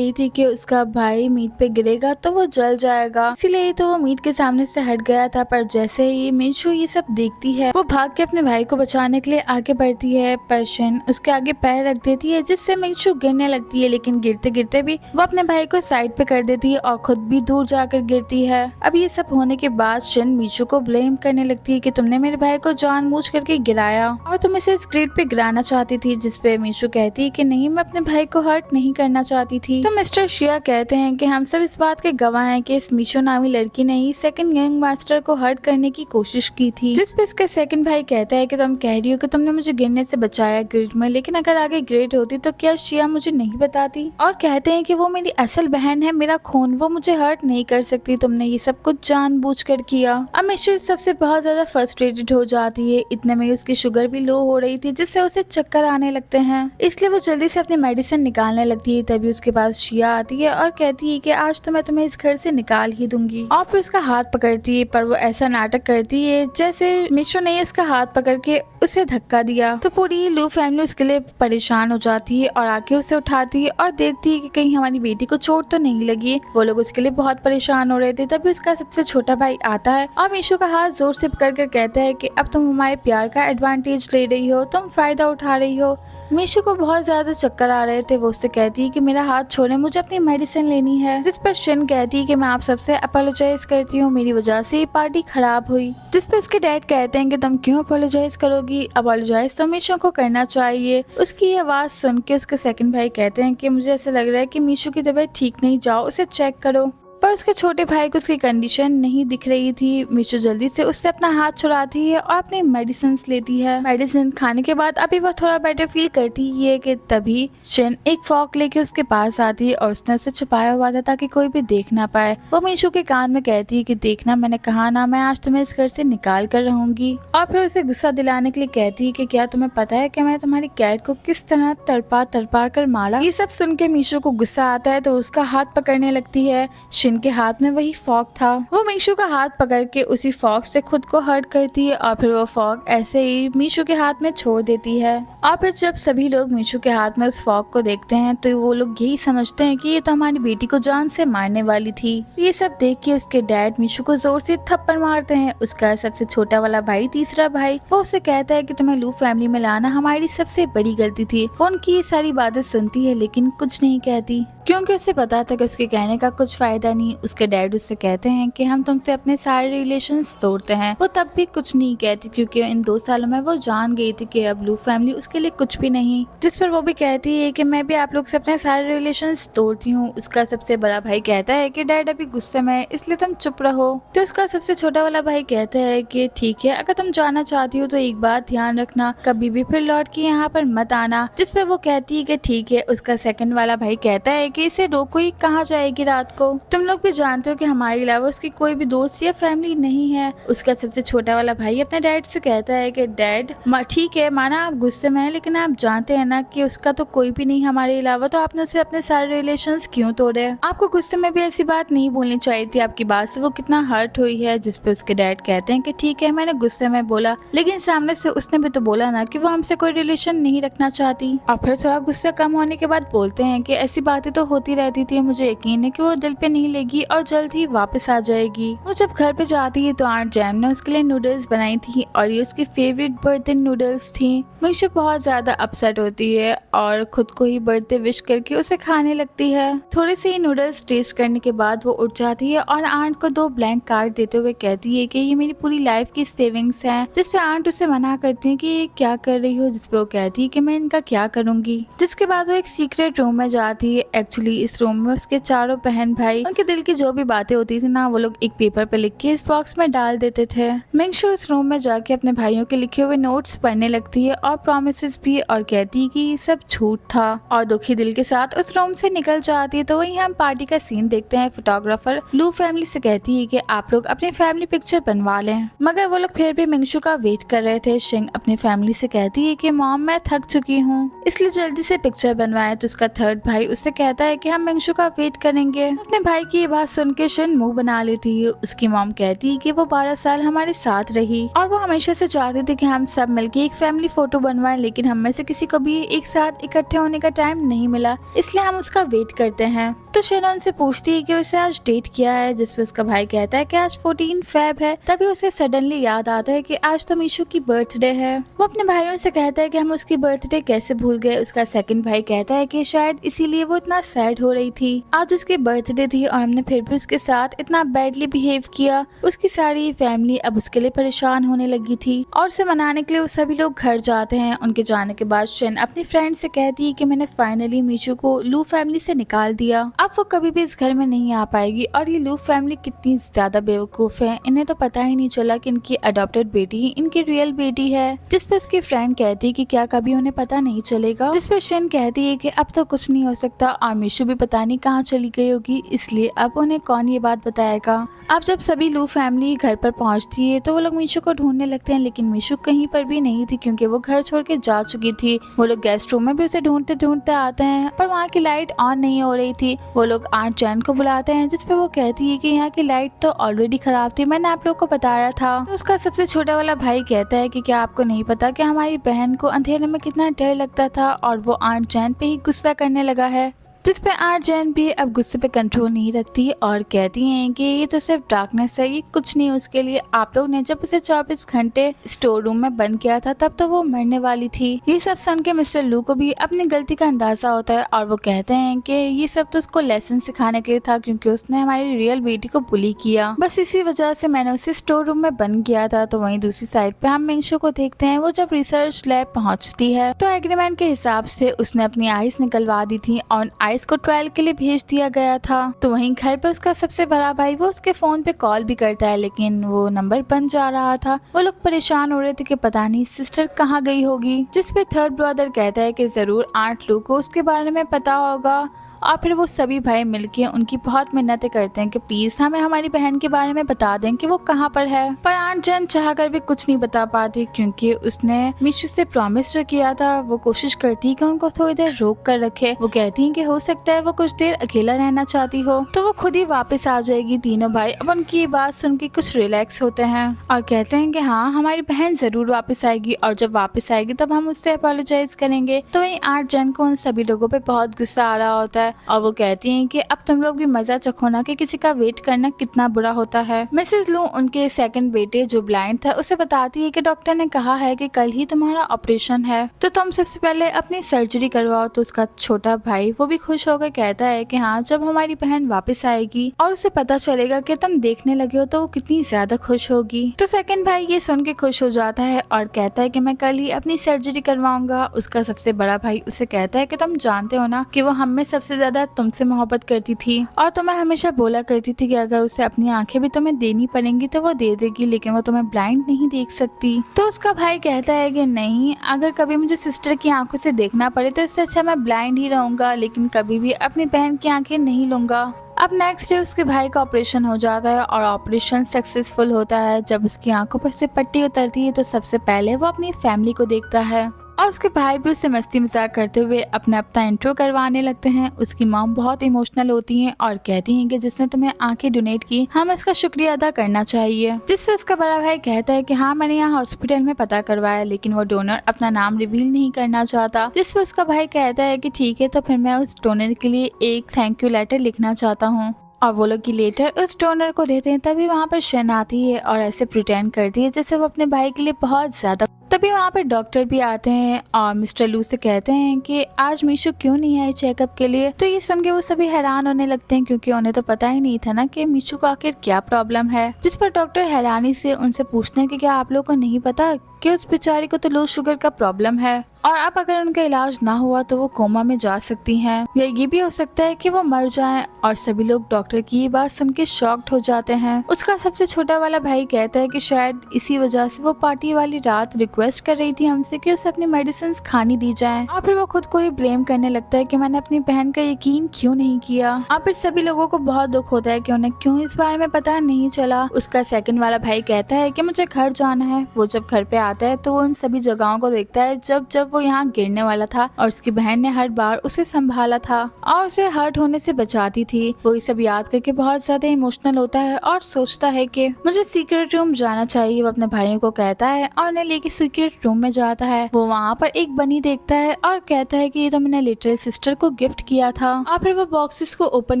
थी कि उसका भाई मीट पे गिरेगा तो वो जल जाएगा, इसीलिए तो वो मीट के सामने से हट गया था। पर जैसे ही मिंगशू ये सब देखती है वो भाग के अपने भाई को बचाने के लिए आगे बढ़ती है, पर शिन उसके आगे पैर रख देती है जिससे मिंगशू गिरने लगती है। लेकिन गिरते गिरते भी वो अपने भाई को साइड पे कर देती है और खुद भी दूर जाकर गिरती है। अब ये सब होने के बाद शिन मिंगशू को ब्लेम करने लगती है कि तुमने मेरे भाई को जानबूझ करके गिराया और तुम इसे स्क्रीन पे गिराना चाहती थी। जिसपे मिंगशू कहती है कि नहीं, मैं अपने भाई को हर्ट नहीं करना चाहती थी। तो मिस्टर शिया कहते हैं कि हम सब इस बात के गवाह हैं कि इस मिंगशू नामी लड़की ने ही सेकंड यंग मास्टर को हर्ट करने की कोशिश की थी। जिसपे इसका सेकंड भाई कहता है कि तुम कह रही हो कि तुमने मुझे गिरने से बचाया ग्रिड में, लेकिन अगर आगे ग्रिड होती तो क्या शिया मुझे नहीं बताती? और कहते हैं कि वो मेरी असल बहन है, मेरा खून, वो मुझे हर्ट नहीं कर सकती, तुमने ये सब कुछ जानबूझकर किया। अब मिंगशू सबसे बहुत ज्यादा फ्रस्ट्रेटेड हो जाती है। इतने में उसकी शुगर भी लो हो रही थी जिससे उसे चक्कर आने लगते हैं, इसलिए वो जल्दी से अपनी मेडिसिन निकालने लगती है। तभी उसके पास शिया आती है और कहती है कि आज तो मैं तुम्हें इस घर से निकाल ही दूंगी, और फिर उसका हाथ पकड़ती है। पर वो ऐसा नाटक करती है जैसे मिंगशू ने उसका हाथ पकड़ के उसे धक्का दिया। तो पूरी लू फैमिली उसके लिए परेशान हो जाती है और आके उसे उठाती है और देखती है कि कहीं हमारी बेटी को चोट तो नहीं लगी। वो लोग उसके लिए बहुत परेशान हो रहे थे। तभी उसका सबसे छोटा भाई आता है और मिंगशू का हाथ जोर से पकड़ कर कहता है कि अब तुम हमारे प्यार का एडवांटेज ले रही हो, तुम फायदा उठा रही हो। मिंगशू को बहुत ज्यादा चक्कर आ रहे थे। वो उससे कहती है कि मेरा हाथ छोड़े, मुझे अपनी मेडिसिन लेनी है। जिस पर शिन कहती है कि मैं आप सबसे अपोलोजाइज करती हूँ, मेरी वजह से ये पार्टी खराब हुई। जिस पर उसके डैड कहते हैं कि तुम क्यों अपोलोजाइज करोगी, अपोलोजाइज तो मिंगशू को करना चाहिए। उसकी आवाज सुन के उसके सेकंड भाई कहते हैं कि मुझे ऐसा लग रहा है कि मिंगशू की तबीयत ठीक नहीं, जाओ उसे चेक करो। पर उसके छोटे भाई को उसकी कंडीशन नहीं दिख रही थी। मिंगशू जल्दी से उससे अपना हाथ छुड़ाती है और अपनी मेडिसिन लेती है। मेडिसिन खाने के बाद अभी वो थोड़ा बेटर फील करती है कि तभी शिन एक फॉक लेके उसके पास आती है और उसने उसे छुपाया हुआ था ताकि कोई भी देख ना पाए। वो मिंगशू के कान में कहती है कि देखना, मैंने कहा ना, मैं आज तुम्हें इस घर से निकाल कर रहूंगी। और फिर उसे गुस्सा दिलाने के लिए कहती है कि क्या तुम्हें पता है कि मैं तुम्हारी कैट को किस तरह तड़पा कर मारा। ये सब सुन के मिंगशू को गुस्सा आता है तो उसका हाथ पकड़ने लगती है। शिन के हाथ में वही फॉग था। वो मीशू का हाथ पकड़ के उसी फॉग से खुद को हर्ट करती है और फिर वो फॉग ऐसे ही मीशू के हाथ में छोड़ देती है। और फिर जब सभी लोग मीशू के हाथ में उस फॉग को देखते हैं तो वो लोग यही समझते हैं कि ये तो हमारी बेटी को जान से मारने वाली थी। ये सब देख के उसके डैड मीशू को जोर से थप्पड़ मारते हैं। उसका सबसे छोटा वाला भाई, तीसरा भाई, वो उसे कहता है कि तुम्हें लू फैमिली में लाना हमारी सबसे बड़ी गलती थी। वो उनकी ये सारी बातें सुनती है लेकिन कुछ नहीं कहती, क्योंकि उसे पता था कि उसके कहने का कुछ फायदा नहीं। उसके डैड उससे कहते हैं कि हम तुमसे अपने सारे रिलेशंस तोड़ते हैं। वो तब भी कुछ नहीं कहती क्योंकि इन 2 सालों में वो जान गई थी कि अब लू फैमिली उसके लिए कुछ भी नहीं। जिस पर वो भी कहती है कि मैं भी आप लोग से अपने सारे रिलेशंस तोड़ती हूँ। उसका सबसे बड़ा भाई कहता है कि डैड अभी गुस्से में है इसलिए तुम चुप रहो। तो उसका सबसे छोटा वाला भाई कहता है कि ठीक है, अगर तुम जाना चाहती हो तो एक बात ध्यान रखना, कभी भी फिर लौट के यहाँ पर मत आना। जिस पर वो कहती है कि ठीक है। उसका सेकंड वाला भाई कहता है कि इसे रोको, ही कहाँ जाएगी रात को। तुम लोग भी जानते हो कि हमारे अलावा उसकी कोई भी दोस्त या फैमिली नहीं है। उसका सबसे छोटा वाला भाई अपने डैड से कहता है कि डैड ठीक है, माना आप गुस्से में हैं लेकिन आप जानते हैं ना कि उसका तो कोई भी नहीं हमारे अलावा, तो आपने उसे अपने सारे रिलेशंस क्यों तोड़े। आपको गुस्से में भी ऐसी बात नहीं बोलनी चाहिए थी, आपकी बात से वो कितना हर्ट हुई है। जिस पे उसके डैड कहते हैं कि ठीक है, मैंने गुस्से में बोला लेकिन सामने से उसने भी तो बोला ना कि वो हमसे कोई रिलेशन नहीं रखना चाहती। और फिर थोड़ा गुस्सा कम होने के बाद बोलते हैं कि ऐसी बातें तो होती रहती थी, मुझे यकीन है कि वो दिल पे नहीं लेगी और जल्द ही वापस आ जाएगी। वो जब घर पे जाती है तो आंट जैम ने उसके लिए नूडल्स बनाई थी और ये उसकी फेवरेट बर्थडे नूडल्स थी। मीशू बहुत ज्यादा अपसेट होती है और खुद को ही बर्थडे विश करके उसे खाने लगती है। थोड़े से ही नूडल्स टेस्ट करने के बाद वो उठ जाती है और आंट को 2 ब्लैंक कार्ड देते हुए कहती है कि ये मेरी पूरी लाइफ की सेविंग्स हैं। जिस पे आंट उसे मना करती है कि ये क्या कर रही हो, जिस पे वो कहती है कि मैं इनका क्या करूंगी। जिसके बाद वो एक सीक्रेट रूम में जाती है। एक्चुअली इस रूम में उसके चारों बहन भाई, उनके दिल की जो भी बातें होती थी ना, वो लोग एक पेपर पे लिख के इस बॉक्स में डाल देते थे। मिंगशू इस रूम में जाके अपने भाइयों के लिखे हुए नोट्स पढ़ने लगती है और प्रॉमिसेस भी, और कहती है कि ये सब झूठ था और दुखी दिल के साथ उस रूम से निकल जाती है। तो वहीं हम पार्टी का सीन देखते हैं। फोटोग्राफर लू फैमिली से कहती है कि आप लोग अपनी फैमिली पिक्चर बनवा लें, मगर वो लोग फिर भी मिंगशू का वेट कर रहे थे। शिंग अपनी फैमिली से कहती है कि मॉम मैं थक चुकी हूँ इसलिए जल्दी से पिक्चर बनवाए। तो उसका थर्ड भाई उससे कहता है कि हम मिंगशू का वेट करेंगे। अपने भाई की ये बात सुन के शिन मुंह बना लेती है। उसकी मॉम कहती है कि वो 12 साल हमारे साथ रही और वो हमेशा से चाहती थी कि हम सब मिलके एक फैमिली फोटो बनवाएं, लेकिन हम में से किसी को भी एक साथ इकट्ठे होने का टाइम नहीं मिला, इसलिए हम उसका वेट करते हैं। तो शिन उनसे पूछती है कि उसे आज डेट क्या है, जिसपे उसका भाई कहता है कि आज 14 फेब है। तभी उसे सडनली याद आता है कि आज तो मीशू की बर्थडे है। वो अपने भाइयों से कहता है कि हम उसकी बर्थडे कैसे भूल गए। उसका सेकंड भाई कहता है कि शायद इसीलिए वो इतना सैड हो रही थी, आज उसकी बर्थडे थी और हमने फिर भी उसके साथ इतना बैडली बिहेव किया। उसकी सारी फैमिली अब उसके लिए परेशान होने लगी थी और उसे मनाने के लिए वो सभी लोग घर जाते हैं। उनके जाने के बाद शिन अपनी फ्रेंड से कहती है कि मैंने फाइनली मीशू को लू फैमिली से निकाल दिया, अब वो कभी भी इस घर में नहीं आ पाएगी। और ये लू फैमिली कितनी ज्यादा बेवकूफ है, इन्हें तो पता ही नहीं चला कि इनकी अडॉप्टेड बेटी ही इनकी रियल बेटी है। जिसपे उसकी फ्रेंड कहती है कि क्या कभी उन्हें पता नहीं चलेगा। जिसपे शिन कहती है कि अब तो कुछ नहीं हो सकता और मीशू भी पता नहीं कहाँ चली गई होगी, इसलिए अब उन्हें कौन ये बात बताएगा। अब जब सभी लू फैमिली घर पर पहुंचती है तो वो लोग मीशू को ढूंढने लगते हैं, लेकिन मीशू कहीं पर भी नहीं थी क्योंकि वो घर छोड़ के जा चुकी थी। वो लोग गेस्ट रूम में भी उसे ढूंढते ढूंढते आते हैं पर वहाँ की लाइट ऑन नहीं हो रही थी। वो लोग आंट जैन को बुलाते हैं, जिसपे वो कहती है कि यहाँ की लाइट तो ऑलरेडी खराब थी, मैंने आप लोग को बताया था। तो उसका सबसे छोटा वाला भाई कहता है कि क्या आपको नहीं पता कि हमारी बहन को अंधेरे में कितना डर लगता था, और वो आंट जैन पे ही गुस्सा करने लगा है। जिसपे आंट जैन भी अब गुस्से पे कंट्रोल नहीं रखती और कहती हैं कि ये तो सिर्फ डार्कनेस है, ये कुछ नहीं उसके लिए। आप लोग ने जब उसे 24 घंटे स्टोर रूम में बंद किया था तब तो वो मरने वाली थी। ये सब सुन के मिस्टर लू को भी अपनी गलती का अंदाजा होता है और वो कहते हैं कि ये सब तो उसको लेसन सिखाने के लिए था क्योंकि उसने हमारी रियल बेटी को बुली किया, बस इसी वजह से मैंने उसे स्टोर रूम में बंद किया था। तो वहीं दूसरी साइड पे हम मिंगशू को देखते हैं। वो जब रिसर्च लैब पहुंचती है तो एग्रीमेंट के हिसाब से उसने अपनी आइस निकलवा दी थी और आइस को ट्रायल के लिए भेज दिया गया था। तो वहीं घर पे उसका सबसे बड़ा भाई वो उसके फोन पे कॉल भी करता है, लेकिन वो नंबर बंद जा रहा था। वो लोग परेशान हो रहे थे कि पता नहीं सिस्टर कहाँ गई होगी। जिसपे थर्ड ब्रदर कहता है कि जरूर आंट लू को उसके बारे में पता होगा और फिर वो सभी भाई मिलके उनकी बहुत मिन्नतें करते हैं कि प्लीज हमें हमारी बहन के बारे में बता दें कि वो कहाँ पर है। पर आंट जैन चाह कर भी कुछ नहीं बता पाती क्योंकि उसने मीशू से प्रॉमिस जो किया था। वो कोशिश करती है कि उनको थोड़ी देर रोक कर रखे। वो कहती है कि हो सकता है वो कुछ देर अकेला रहना चाहती हो तो वो खुद ही वापस आ जाएगी। तीनों भाई अब उनकी ये बात सुन के कुछ रिलैक्स होते हैं और कहते हैं कि हाँ हमारी बहन जरूर वापस आएगी और जब वापस आएगी तब हम उससे अपोलोजाइज करेंगे। तो वहीं आंट जैन को उन सभी लोगों पे बहुत गुस्सा आ रहा होता है और वो कहती हैं कि अब तुम लोग भी मजा चखो ना कि किसी का वेट करना कितना बुरा होता है। मिसेस लू उनके सेकंड बेटे जो ब्लाइंड था उसे बताती है कि डॉक्टर ने कहा है कि कल ही तुम्हारा ऑपरेशन है तो तुम सबसे पहले अपनी सर्जरी करवाओ। तो उसका छोटा भाई वो भी खुश होकर कहता है कि हाँ जब हमारी बहन वापस आएगी और उसे पता चलेगा कि तुम देखने लगे हो तो वो कितनी ज्यादा खुश होगी। तो सेकंड भाई ये सुन के खुश हो जाता है और कहता है कि मैं कल ही अपनी सर्जरी करवाऊंगा। उसका सबसे बड़ा भाई उसे कहता है कि तुम जानते हो ना कि वो हम में सबसे ज्यादा तुमसे मोहब्बत करती थी और तुम्हें हमेशा बोला करती थी कि अगर उसे अपनी आंखें भी तुम्हें देनी पड़ेंगी तो वो दे देगी लेकिन वो तुम्हें ब्लाइंड नहीं देख सकती। तो उसका भाई कहता है कि नहीं अगर कभी मुझे सिस्टर की आंखों से देखना पड़े तो इससे अच्छा मैं ब्लाइंड ही रहूंगा लेकिन कभी भी अपनी बहन की आंखें नहीं लूंगा। अब नेक्स्ट डे उसके भाई का ऑपरेशन हो जाता है और ऑपरेशन सक्सेसफुल होता है। जब उसकी आंखों पर से पट्टी उतरती है तो सबसे पहले वो अपनी फैमिली को देखता है और उसके भाई भी उससे मस्ती मजाक करते हुए अपना इंट्रो करवाने लगते हैं। उसकी मॉम बहुत इमोशनल होती हैं और कहती हैं कि जिसने तुम्हें आंखें डोनेट की हमें उसका शुक्रिया अदा करना चाहिए। जिस पे उसका बड़ा भाई कहता है कि हाँ मैंने यहाँ हॉस्पिटल में पता करवाया लेकिन वो डोनर अपना नाम रिवील नहीं करना चाहता। जिस पे उसका भाई कहता है कि ठीक है तो फिर मैं उस डोनर के लिए एक थैंक यू लेटर लिखना चाहता हूँ और वो लोग की लेटर उस डोनर को देते हैं। तभी वहाँ पर शन आती है और ऐसे प्रिटेंड करती है जैसे वो अपने भाई के लिए बहुत ज्यादा। तभी वहाँ पे डॉक्टर भी आते हैं और मिस्टर लू से कहते हैं कि आज मीशू क्यों नहीं आई चेकअप के लिए। तो ये सुन के वो सभी हैरान होने लगते हैं क्योंकि उन्हें तो पता ही नहीं था ना कि मीशू को आखिर क्या प्रॉब्लम है। जिस पर डॉक्टर हैरानी से उनसे पूछते हैं कि क्या आप लोगों को नहीं पता कि उस बेचारी को तो लो शुगर का प्रॉब्लम है और अब अगर उनका इलाज ना हुआ तो वो कोमा में जा सकती हैं या ये भी हो सकता है कि वो मर जाएं। और सभी लोग डॉक्टर की ये बात सुन के शॉक्ड हो जाते हैं। उसका सबसे छोटा वाला भाई कहता है कि शायद इसी वजह से वो पार्टी वाली रात रिक्वेस्ट कर रही थी हमसे कि उसे अपनी मेडिसिन खानी दी जाए और फिर वो खुद को ही ब्लेम करने लगता है कि मैंने अपनी बहन का यकीन क्यों नहीं किया। और फिर सभी लोगों को बहुत दुख होता है कि उन्हें क्यों इस बारे में पता नहीं चला। उसका सेकंड वाला भाई कहता है कि मुझे घर जाना है। वो जब घर पे आता है तो वो उन सभी जगहों को देखता है जब वो यहाँ गिरने वाला था और उसकी बहन ने हर बार उसे संभाला था और उसे हर्ट होने से बचाती थी। वो ये सब याद करके बहुत ज्यादा इमोशनल होता है और सोचता है कि मुझे सीक्रेट रूम जाना चाहिए। वो अपने भाइयों को कहता है और उन्हें लेके सीक्रेट रूम में जाता है। वो वहाँ पर एक बनी देखता है और कहता है कि ये तो मैंने लिटिल सिस्टर को गिफ्ट किया था। और फिर वो बॉक्सेस को ओपन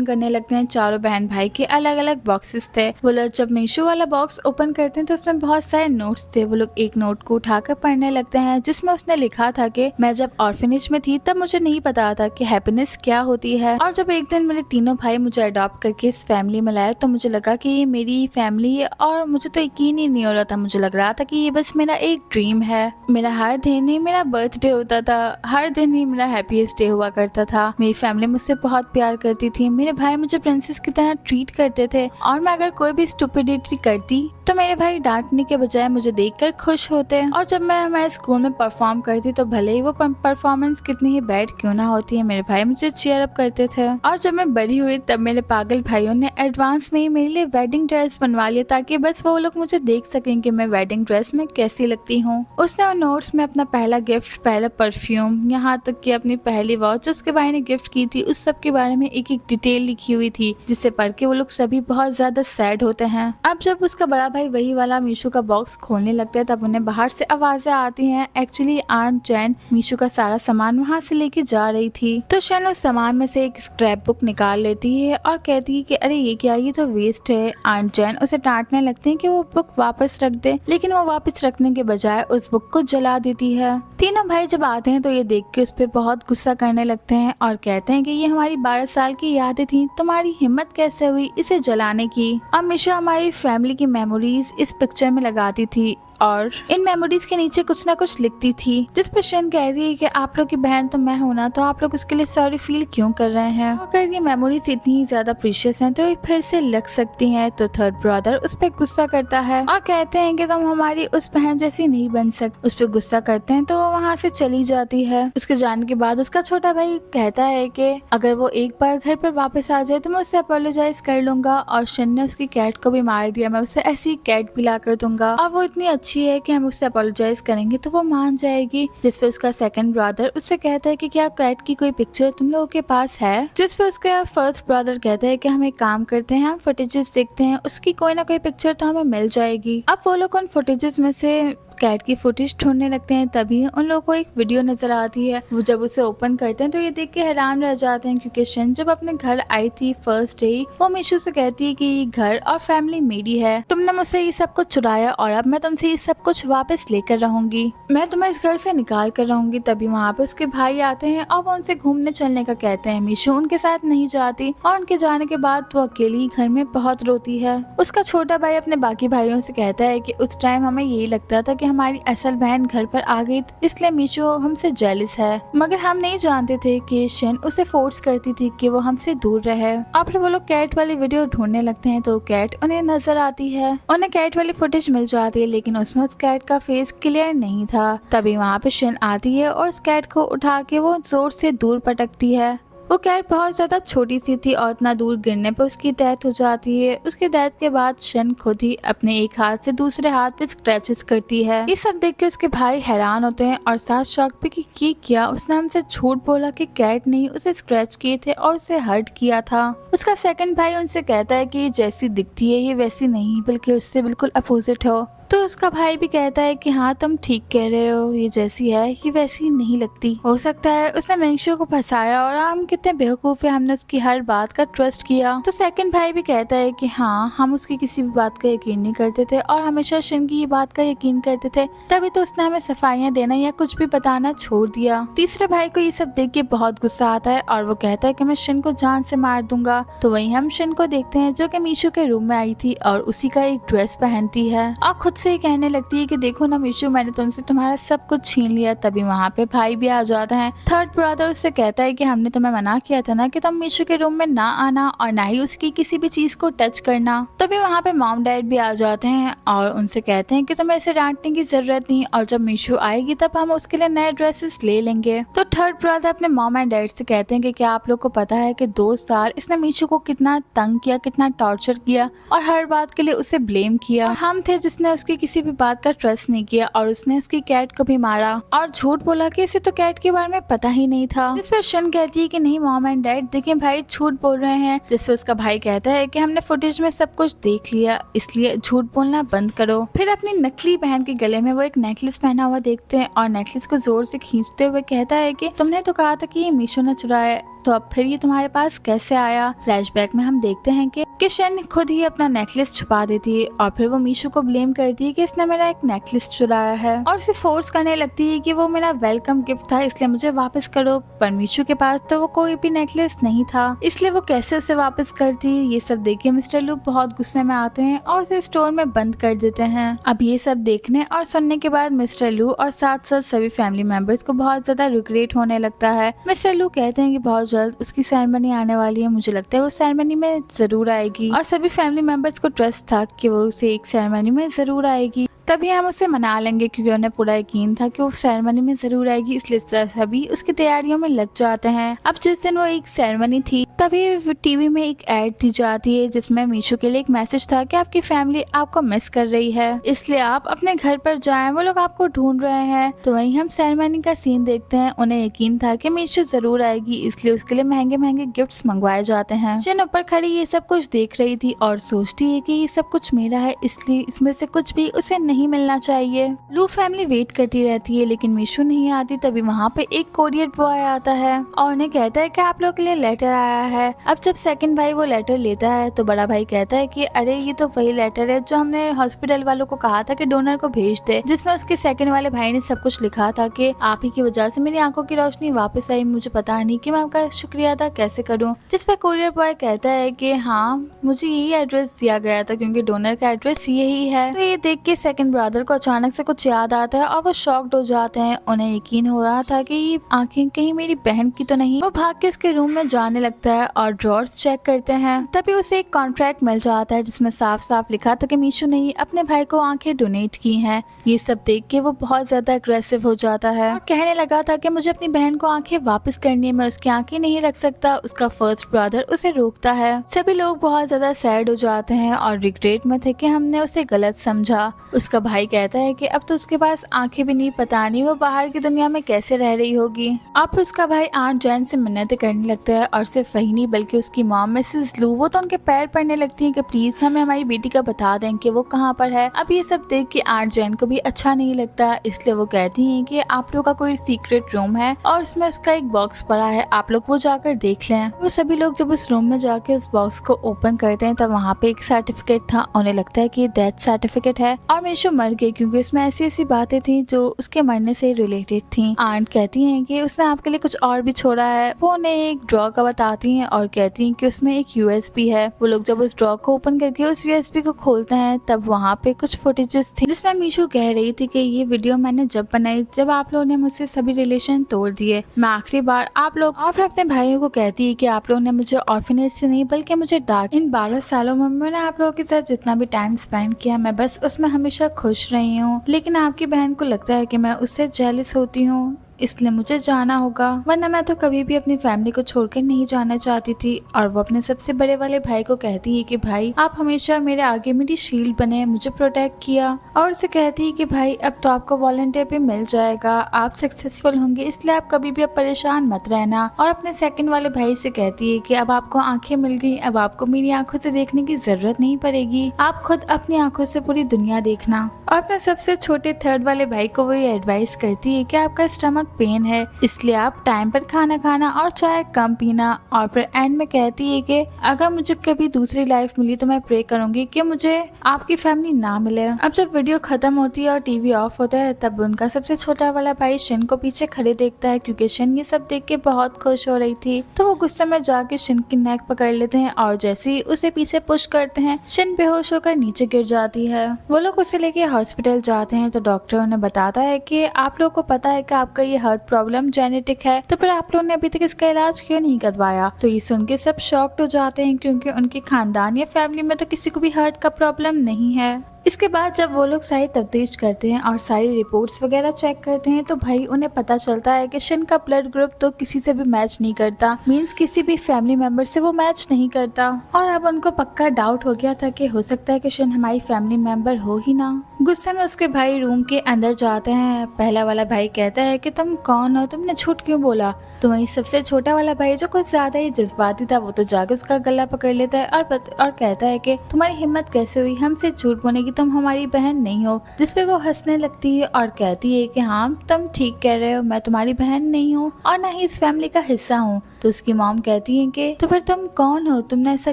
करने लगते हैं। चारों बहन भाई के अलग अलग बॉक्सेस थे। वो लोग जब मीशू वाला बॉक्स ओपन करते हैं तो उसमें बहुत सारे नोट्स थे। वो लोग एक नोट को उठाकर पढ़ने लगते हैं जिसमें उसने लिखा था कि मैं जब ऑर्फनेज में थी तब मुझे नहीं पता था कि हैप्पीनेस क्या होती है और जब एक दिन मेरे तीनों भाई मुझे अडॉप्ट करके इस फैमिली में लाए तो मुझे लगा कि ये मेरी फैमिली है और मुझे तो यकीन ही नहीं हो रहा था। मुझे लग रहा था कि ये बस मेरा एक ड्रीम है। मेरा हर दिन ही मेरा बर्थडे होता था, हर दिन ही मेरा हैप्पीएस्ट डे हुआ करता था। मेरी फैमिली मुझसे बहुत प्यार करती थी। मेरे भाई मुझे प्रिंसेस की तरह ट्रीट करते थे और मैं अगर कोई भी स्टुपिडिटी करती तो मेरे भाई डांटने के बजाय मुझे देखकर खुश होते। और जब मैं हमारे स्कूल में परफॉर्म करती तो भले ही वो परफॉर्मेंस कितनी ही बैड क्यों ना होती है मेरे भाई मुझे चीयर अप करते थे। और जब मैं बड़ी हुई तब मेरे पागल भाइयों ने एडवांस में ही मेरे लिए वेडिंग ड्रेस बनवा लिया ताकि बस वो लोग मुझे देख सकें कि मैं वेडिंग ड्रेस में कैसी लगती हूँ। उसने उन नोट्स में अपना पहला गिफ्ट, पहला परफ्यूम, यहाँ तक कि अपनी पहली वॉच उसके भाई ने गिफ्ट की थी, उस सब के बारे में एक एक डिटेल लिखी हुई थी जिसे पढ़ के वो लोग सभी बहुत ज्यादा सैड होते हैं। अब जब उसका बड़ा भाई वही वाला मीशू का बॉक्स खोलने लगता है तब उन्हें बाहर से आवाजें आती हैं। एक्चुअली आंट जैन मीशू का सारा सामान वहाँ से लेके जा रही थी। तो शन उस सामान में से एक स्क्रैप बुक निकाल लेती है और कहती है कि अरे ये क्या, ये तो वेस्ट है। आंट जैन उसे डांटने लगते हैं कि वो बुक वापस रख दे, लेकिन वो वापस रखने के बजाय उस बुक को जला देती है। तीनों भाई जब आते हैं तो ये देख के उस पर बहुत गुस्सा करने लगते हैं और कहते हैं कि ये हमारी 12 साल की यादें थी, तुम्हारी हिम्मत कैसे हुई इसे जलाने की। अब मिशा हमारी फैमिली की मेमोरीज इस पिक्चर में लगाती थी और इन मेमोरीज के नीचे कुछ ना कुछ लिखती थी, जिस पे शन कह रही है कि आप लोग की बहन तो मैं हूं ना, तो आप लोग उसके लिए सॉरी फील क्यों कर रहे हैं। अगर ये मेमोरीज इतनी ही ज्यादा प्रीशियस हैं तो ये फिर से लग सकती हैं। तो थर्ड ब्रदर उस पर गुस्सा करता है और कहते हैं कि तुम हमारी उस बहन जैसी नहीं बन सकती। उस पर गुस्सा करते हैं तो वो वहाँ से चली जाती है। उसके जाने के बाद उसका छोटा भाई कहता है कि अगर वो एक बार घर पर वापस आ जाए तो मैं उससे अपोलोजाइज कर लूंगा, और शन ने उसकी कैट को भी मार दिया, मैं उसे ऐसी कैट भी ला कर दूंगा और वो इतनी अच्छी है कि हम उससे अपोलोजाइज करेंगे तो वो मान जाएगी। जिसपे उसका सेकंड ब्रदर उससे कहता है कि क्या कैट की कोई पिक्चर तुम लोगों के पास है। जिसपे उसका फर्स्ट ब्रदर कहता है कि हम एक काम करते हैं, हम फुटेजेस देखते हैं, उसकी कोई ना कोई पिक्चर तो हमें मिल जाएगी। अब वो लोग उन फुटेजेस में से कैट की फुटेज ढूंढने लगते हैं। तभी उन लोगों को एक वीडियो नजर आती है। वो जब उसे ओपन करते हैं तो ये देख के हैरान रह जाते हैं, क्योंकि शन जब अपने घर आई थी फर्स्ट डे, वो मीशू से कहती है कि ये घर और फैमिली मेरी है, तुमने मुझसे ये सब कुछ चुराया और अब मैं तुमसे ये सब कुछ वापस लेकर रहूंगी, मैं तुम्हें इस घर से निकाल कर रहूंगी। तभी वहाँ पे उसके भाई आते हैं और वो उनसे घूमने चलने का कहते हैं। मीशू उनके साथ नहीं जाती और उनके जाने के बाद वो अकेली घर में बहुत रोती है। उसका छोटा भाई अपने बाकी भाइयों से कहता है कि उस टाइम हमें यही लगता था कि हमारी असल बहन घर पर आ गई, इसलिए मीशू हमसे जेलिस है, मगर हम नहीं जानते थे कि शन उसे फोर्स करती थी कि वो हमसे दूर रहे। और फिर वो लोग कैट वाली वीडियो ढूंढने लगते हैं तो कैट उन्हें नजर आती है। उन्हें कैट वाली फुटेज मिल जाती है, लेकिन उसमें उस कैट का फेस क्लियर नहीं था। तभी वहाँ पे शन आती है और उस कैट को उठा के वो जोर से दूर पटकती है। वो कैट बहुत ज्यादा छोटी सी थी और इतना दूर गिरने पर उसकी डेथ हो जाती है। उसकी डेथ के बाद शन खुद ही अपने एक हाथ से दूसरे हाथ पे स्क्रैचेस करती है। ये सब देख के उसके भाई हैरान होते हैं और साथ शॉक पे कि ये क्या, उसने हमसे झूठ बोला कि कैट नहीं उसे स्क्रैच किए थे और उसे हर्ट किया था। उसका सेकंड भाई उनसे कहता है कि जैसी दिखती है ये वैसी नहीं, बल्कि उससे बिल्कुल अपोजिट हो। तो उसका भाई भी कहता है कि हाँ तुम ठीक कह रहे हो, ये जैसी है ये वैसी नहीं लगती, हो सकता है उसने मिंगशू को फंसाया और हम कितने बेवकूफ है, हमने उसकी हर बात का ट्रस्ट किया। तो सेकंड भाई भी कहता है कि हाँ हम उसकी किसी भी बात का यकीन नहीं करते थे और हमेशा शन की ये बात का यकीन करते थे, तभी तो उसने हमें सफाइयाँ देना या कुछ भी बताना छोड़ दिया। तीसरे भाई को ये सब देख के बहुत गुस्सा आता है और वो कहता है कि मैं शन को जान से मार दूंगा। तो वहीं हम शन को देखते हैं जो कि मीशू के रूम में आई थी और उसी का एक ड्रेस पहनती है और खुद से ही कहने लगती है कि देखो ना मीशू, मैंने तुमसे तुम्हारा सब कुछ छीन लिया। तभी वहाँ पे भाई भी आ जाता है। थर्ड ब्रदर उससे कहता है कि हमने तुम्हें मना किया था ना कि तुम मीशू के रूम में ना आना और ना ही उसकी किसी भी चीज को टच करना। तभी वहाँ पे मॉम डैड भी आ जाते हैं और उनसे कहते हैं कि तुम्हें ऐसे डांटने की जरूरत नहीं, और जब मीशू आएगी तब हम उसके लिए नए ड्रेसेस ले लेंगे। तो थर्ड ब्रदर अपने मॉम एंड डैड से कहते हैं कि क्या आप लोग को पता है कि 2 साल इसने मीशू को कितना तंग किया, कितना टॉर्चर किया और हर बात के लिए उसे ब्लेम किया। हम थे जिसने उसकी किसी भी बात का ट्रस्ट नहीं किया और उसने उसकी कैट को भी मारा और झूठ बोला कि इसे तो कैट के बारे में पता ही नहीं था। जिस पर शन कहती है कि नहीं मॉम एंड डैड देखिए भाई झूठ बोल रहे हैं। जिस पर उसका भाई कहता है कि हमने फुटेज में सब कुछ देख लिया, इसलिए झूठ बोलना बंद करो। फिर अपनी नकली बहन के गले में वो एक नेकलेस पहना हुआ देखते हैं और नेकलेस को जोर से खींचते हुए कहता है कि तुमने तो कहा था कि ये मीशू ने चुराया, तो अब फिर ये तुम्हारे पास कैसे आया। फ्लैशबैक में हम देखते हैं कि शन खुद ही अपना नेकलेस छुपा देती है और फिर वो मीशू को ब्लेम करती है कि इसने मेरा एक नेकलेस चुराया है और उसे फोर्स करने लगती है कि वो मेरा वेलकम गिफ्ट था इसलिए मुझे वापस करो। पर मीशू के पास तो वो कोई भी नेकलेस नहीं था, इसलिए वो कैसे उसे वापस करती। ये सब देख के मिस्टर लू बहुत गुस्से में आते हैं और उसे स्टोर में बंद कर देते हैं। अब ये सब देखने और सुनने के बाद मिस्टर लू और साथ साथ सभी फैमिली मेंबर्स को बहुत ज्यादा रिग्रेट होने लगता है। मिस्टर लू कहते हैं कि बहुत जल्द उसकी सेरेमनी आने वाली है, मुझे लगता है वो सेरेमनी में जरूर आएगी और सभी फैमिली मेंबर्स को ट्रस्ट था कि वो उसे एक सेरेमनी में जरूर आएगी, तभी हम उसे मना लेंगे, क्योंकि उन्हें पूरा यकीन था कि वो सेरेमनी में जरूर आएगी, इसलिए सभी उसकी तैयारियों में लग जाते हैं। अब जिस दिन वो एक सेरेमनी थी तभी टीवी में एक एड दी जाती है जिसमें मीशू के लिए एक मैसेज था कि आपकी फैमिली आपको मिस कर रही है, इसलिए आप अपने घर पर जाएं, वो लोग आपको ढूंढ रहे हैं। तो वहीं हम सेरेमनी का सीन देखते हैं। उन्हें यकीन था कि मीशू जरूर आएगी, इसलिए उसके लिए महंगे महंगे गिफ्ट्स मंगवाए जाते हैं। जिन ऊपर खड़ी ये सब कुछ देख रही थी और सोचती है कि ये सब कुछ मेरा है, इसलिए इसमें से कुछ भी उसे नहीं मिलना चाहिए। लू फैमिली वेट करती रहती है लेकिन मीशू नहीं आती। तभी वहाँ पे एक कोरियर बॉय आता है और उन्हें कहता है कि आप लोग के लिए लेटर आया है। अब जब सेकंड भाई वो लेटर लेता है तो बड़ा भाई कहता है कि अरे ये तो वही लेटर है जो हमने हॉस्पिटल वालों को कहा था कि डोनर को भेज दे, जिसमें उसके सेकंड वाले भाई ने सब कुछ लिखा था कि आप ही की वजह से मेरी आंखों की रोशनी वापस आई, मुझे पता नहीं कि मैं आपका शुक्रिया अदा कैसे करूँ। जिस पर कोरियर बॉय कहता है कि हाँ मुझे यही एड्रेस दिया गया था क्योंकि डोनर का एड्रेस यही है। तो ये देख के सेकंड सेकंड ब्रदर को अचानक से कुछ याद आता है और वो शॉक्ड हो जाते हैं। उन्हें यकीन हो रहा था कि ये आंखें कहीं मेरी बहन की तो नहीं। वो भाग के उसके रूम में जाने लगता है और ड्रॉर्स चेक करते हैं। तभी उसे एक कॉन्ट्रैक्ट मिल जाता है जिसमें साफ साफ लिखा था कि मीशू ने ही अपने भाई को आंखें डोनेट की हैं। ये सब देख के वो बहुत ज्यादा अग्रेसिव हो जाता है और कहने लगा था कि मुझे अपनी बहन को आंखें वापस करनी है, मैं उसकी आंखें नहीं रख सकता। उसका फर्स्ट ब्रदर उसे रोकता है। सभी लोग बहुत ज्यादा सैड हो जाते हैं और रिग्रेट में थे कि हमने उसे गलत समझा। उसका भाई कहता है कि अब तो उसके पास आंखें भी नहीं, पता नहीं वो बाहर की दुनिया में कैसे रह रही होगी। अब उसका भाई आंट जैन से मिन्नतें करने लगता है और सिर्फ वही नहीं बल्कि उसकी मॉम मिसेस लू वो तो उनके पैर पड़ने लगती है कि प्लीज हमें हमारी बेटी का बता दें कि वो कहाँ पर है। अब ये सब देख के आंट जैन को भी अच्छा नहीं लगता, इसलिए वो कहती है कि आप लोग का कोई सीक्रेट रूम है और उसमें उसका एक बॉक्स पड़ा है, आप लोग वो जाकर देख लें। वो सभी लोग जब उस रूम में जाके उस बॉक्स को ओपन करते हैं तब वहाँ पे एक सर्टिफिकेट था। उन्हें लगता है कि ये डेथ सर्टिफिकेट है और मीशू मर गई क्योंकि इसमें ऐसी ऐसी बातें थी जो उसके मरने से रिलेटेड थी। आंट कहती हैं कि उसने आपके लिए कुछ और भी छोड़ा है। वो उन्हें एक ड्रॉ का बताती हैं और कहती हैं कि उसमें एक यूएसबी है। वो लोग जब उस ड्रॉ को ओपन करके उस यूएसबी को खोलते हैं तब वहाँ पे कुछ फुटेजेस थी जिसमें मीशू कह रही थी कि ये वीडियो मैंने जब बनाई जब आप लोगों ने मुझसे सभी रिलेशन तोड़ दिए, मैं आखिरी बार आप लोग और फिर अपने भाइयों को कहती है कि आप लोगों ने मुझे ऑर्फनेज से नहीं बल्कि मुझे डांट। इन 12 सालों में मैंने आप लोगों के साथ जितना भी टाइम स्पेंड किया मैं बस उसमें हमेशा खुश रही हूँ, लेकिन आपकी बहन को लगता है कि मैं उससे जेलस होती हूँ, इसलिए मुझे जाना होगा, वरना मैं तो कभी भी अपनी फैमिली को छोड़कर नहीं जाना चाहती थी। और वो अपने सबसे बड़े वाले भाई को कहती है कि भाई आप हमेशा मेरे आगे मेरी शील्ड बने, मुझे प्रोटेक्ट किया। और उसे कहती है कि भाई अब तो आपको वॉलंटियर भी मिल जाएगा, आप सक्सेसफुल होंगे, इसलिए आप कभी भी अब परेशान मत रहना। और अपने सेकंड वाले भाई से कहती है कि अब आपको आंखें मिल गई, अब आपको मेरी आंखों से देखने की जरूरत नहीं पड़ेगी, आप खुद अपनी आंखों से पूरी दुनिया देखना। और अपने सबसे छोटे थर्ड वाले भाई को वो ये एडवाइस करती है कि आपका स्टमक पेन है, इसलिए आप टाइम पर खाना खाना और चाय कम पीना। और फिर एंड में कहती है कि अगर मुझे कभी दूसरी लाइफ मिली तो मैं प्रे करूंगी कि मुझे आपकी फैमिली ना मिले। अब जब वीडियो खत्म होती है और टीवी ऑफ होता है तब उनका सबसे छोटा वाला भाई शिन को पीछे खड़े देखता है क्योंकि शिन ये सब देख के बहुत खुश हो रही थी। तो वो गुस्से में जाके शिन की नेक पकड़ लेते हैं और जैसे ही उसे पीछे पुश करते हैं शिन बेहोश होकर नीचे गिर जाती है। वो लोग उसे लेके हॉस्पिटल जाते हैं तो डॉक्टर उन्हें बताता है कि आप लोग को पता है कि आपका ये हार्ट प्रॉब्लम जेनेटिक है, तो फिर आप लोगों ने अभी तक इसका इलाज क्यों नहीं करवाया। तो ये सुन के सब शॉक्ड हो जाते हैं क्योंकि उनके खानदान या फैमिली में तो किसी को भी हार्ट का प्रॉब्लम नहीं है। इसके बाद जब वो लोग सारी तफ्तीश करते हैं और सारी रिपोर्ट्स वगैरह चेक करते हैं तो भाई उन्हें पता चलता है कि शिन का ब्लड ग्रुप तो किसी से भी मैच नहीं करता, मींस किसी भी फैमिली मेंबर से वो मैच नहीं करता। और अब उनको पक्का डाउट हो गया था कि हो सकता है कि शिन हमारी फैमिली मेंबर हो ही ना। गुस्से में उसके भाई रूम के अंदर जाते हैं। पहला वाला भाई कहता है कि तुम कौन हो, तुमने झूठ क्यों बोला। तो वही सबसे छोटा वाला भाई जो कुछ ज्यादा ही जज्बाती था वो तो जाके उसका गला पकड़ लेता है और कहता है कि तुम्हारी हिम्मत कैसे हुई हमसे झूठ बोलने की, तुम हमारी बहन नहीं हो। जिसपे वो हंसने लगती है और कहती है कि हाँ तुम ठीक कह रहे हो, मैं तुम्हारी बहन नहीं हूँ और न ही इस फैमिली का हिस्सा हूँ। तो उसकी मॉम कहती है कि तो फिर तुम कौन हो, तुमने ऐसा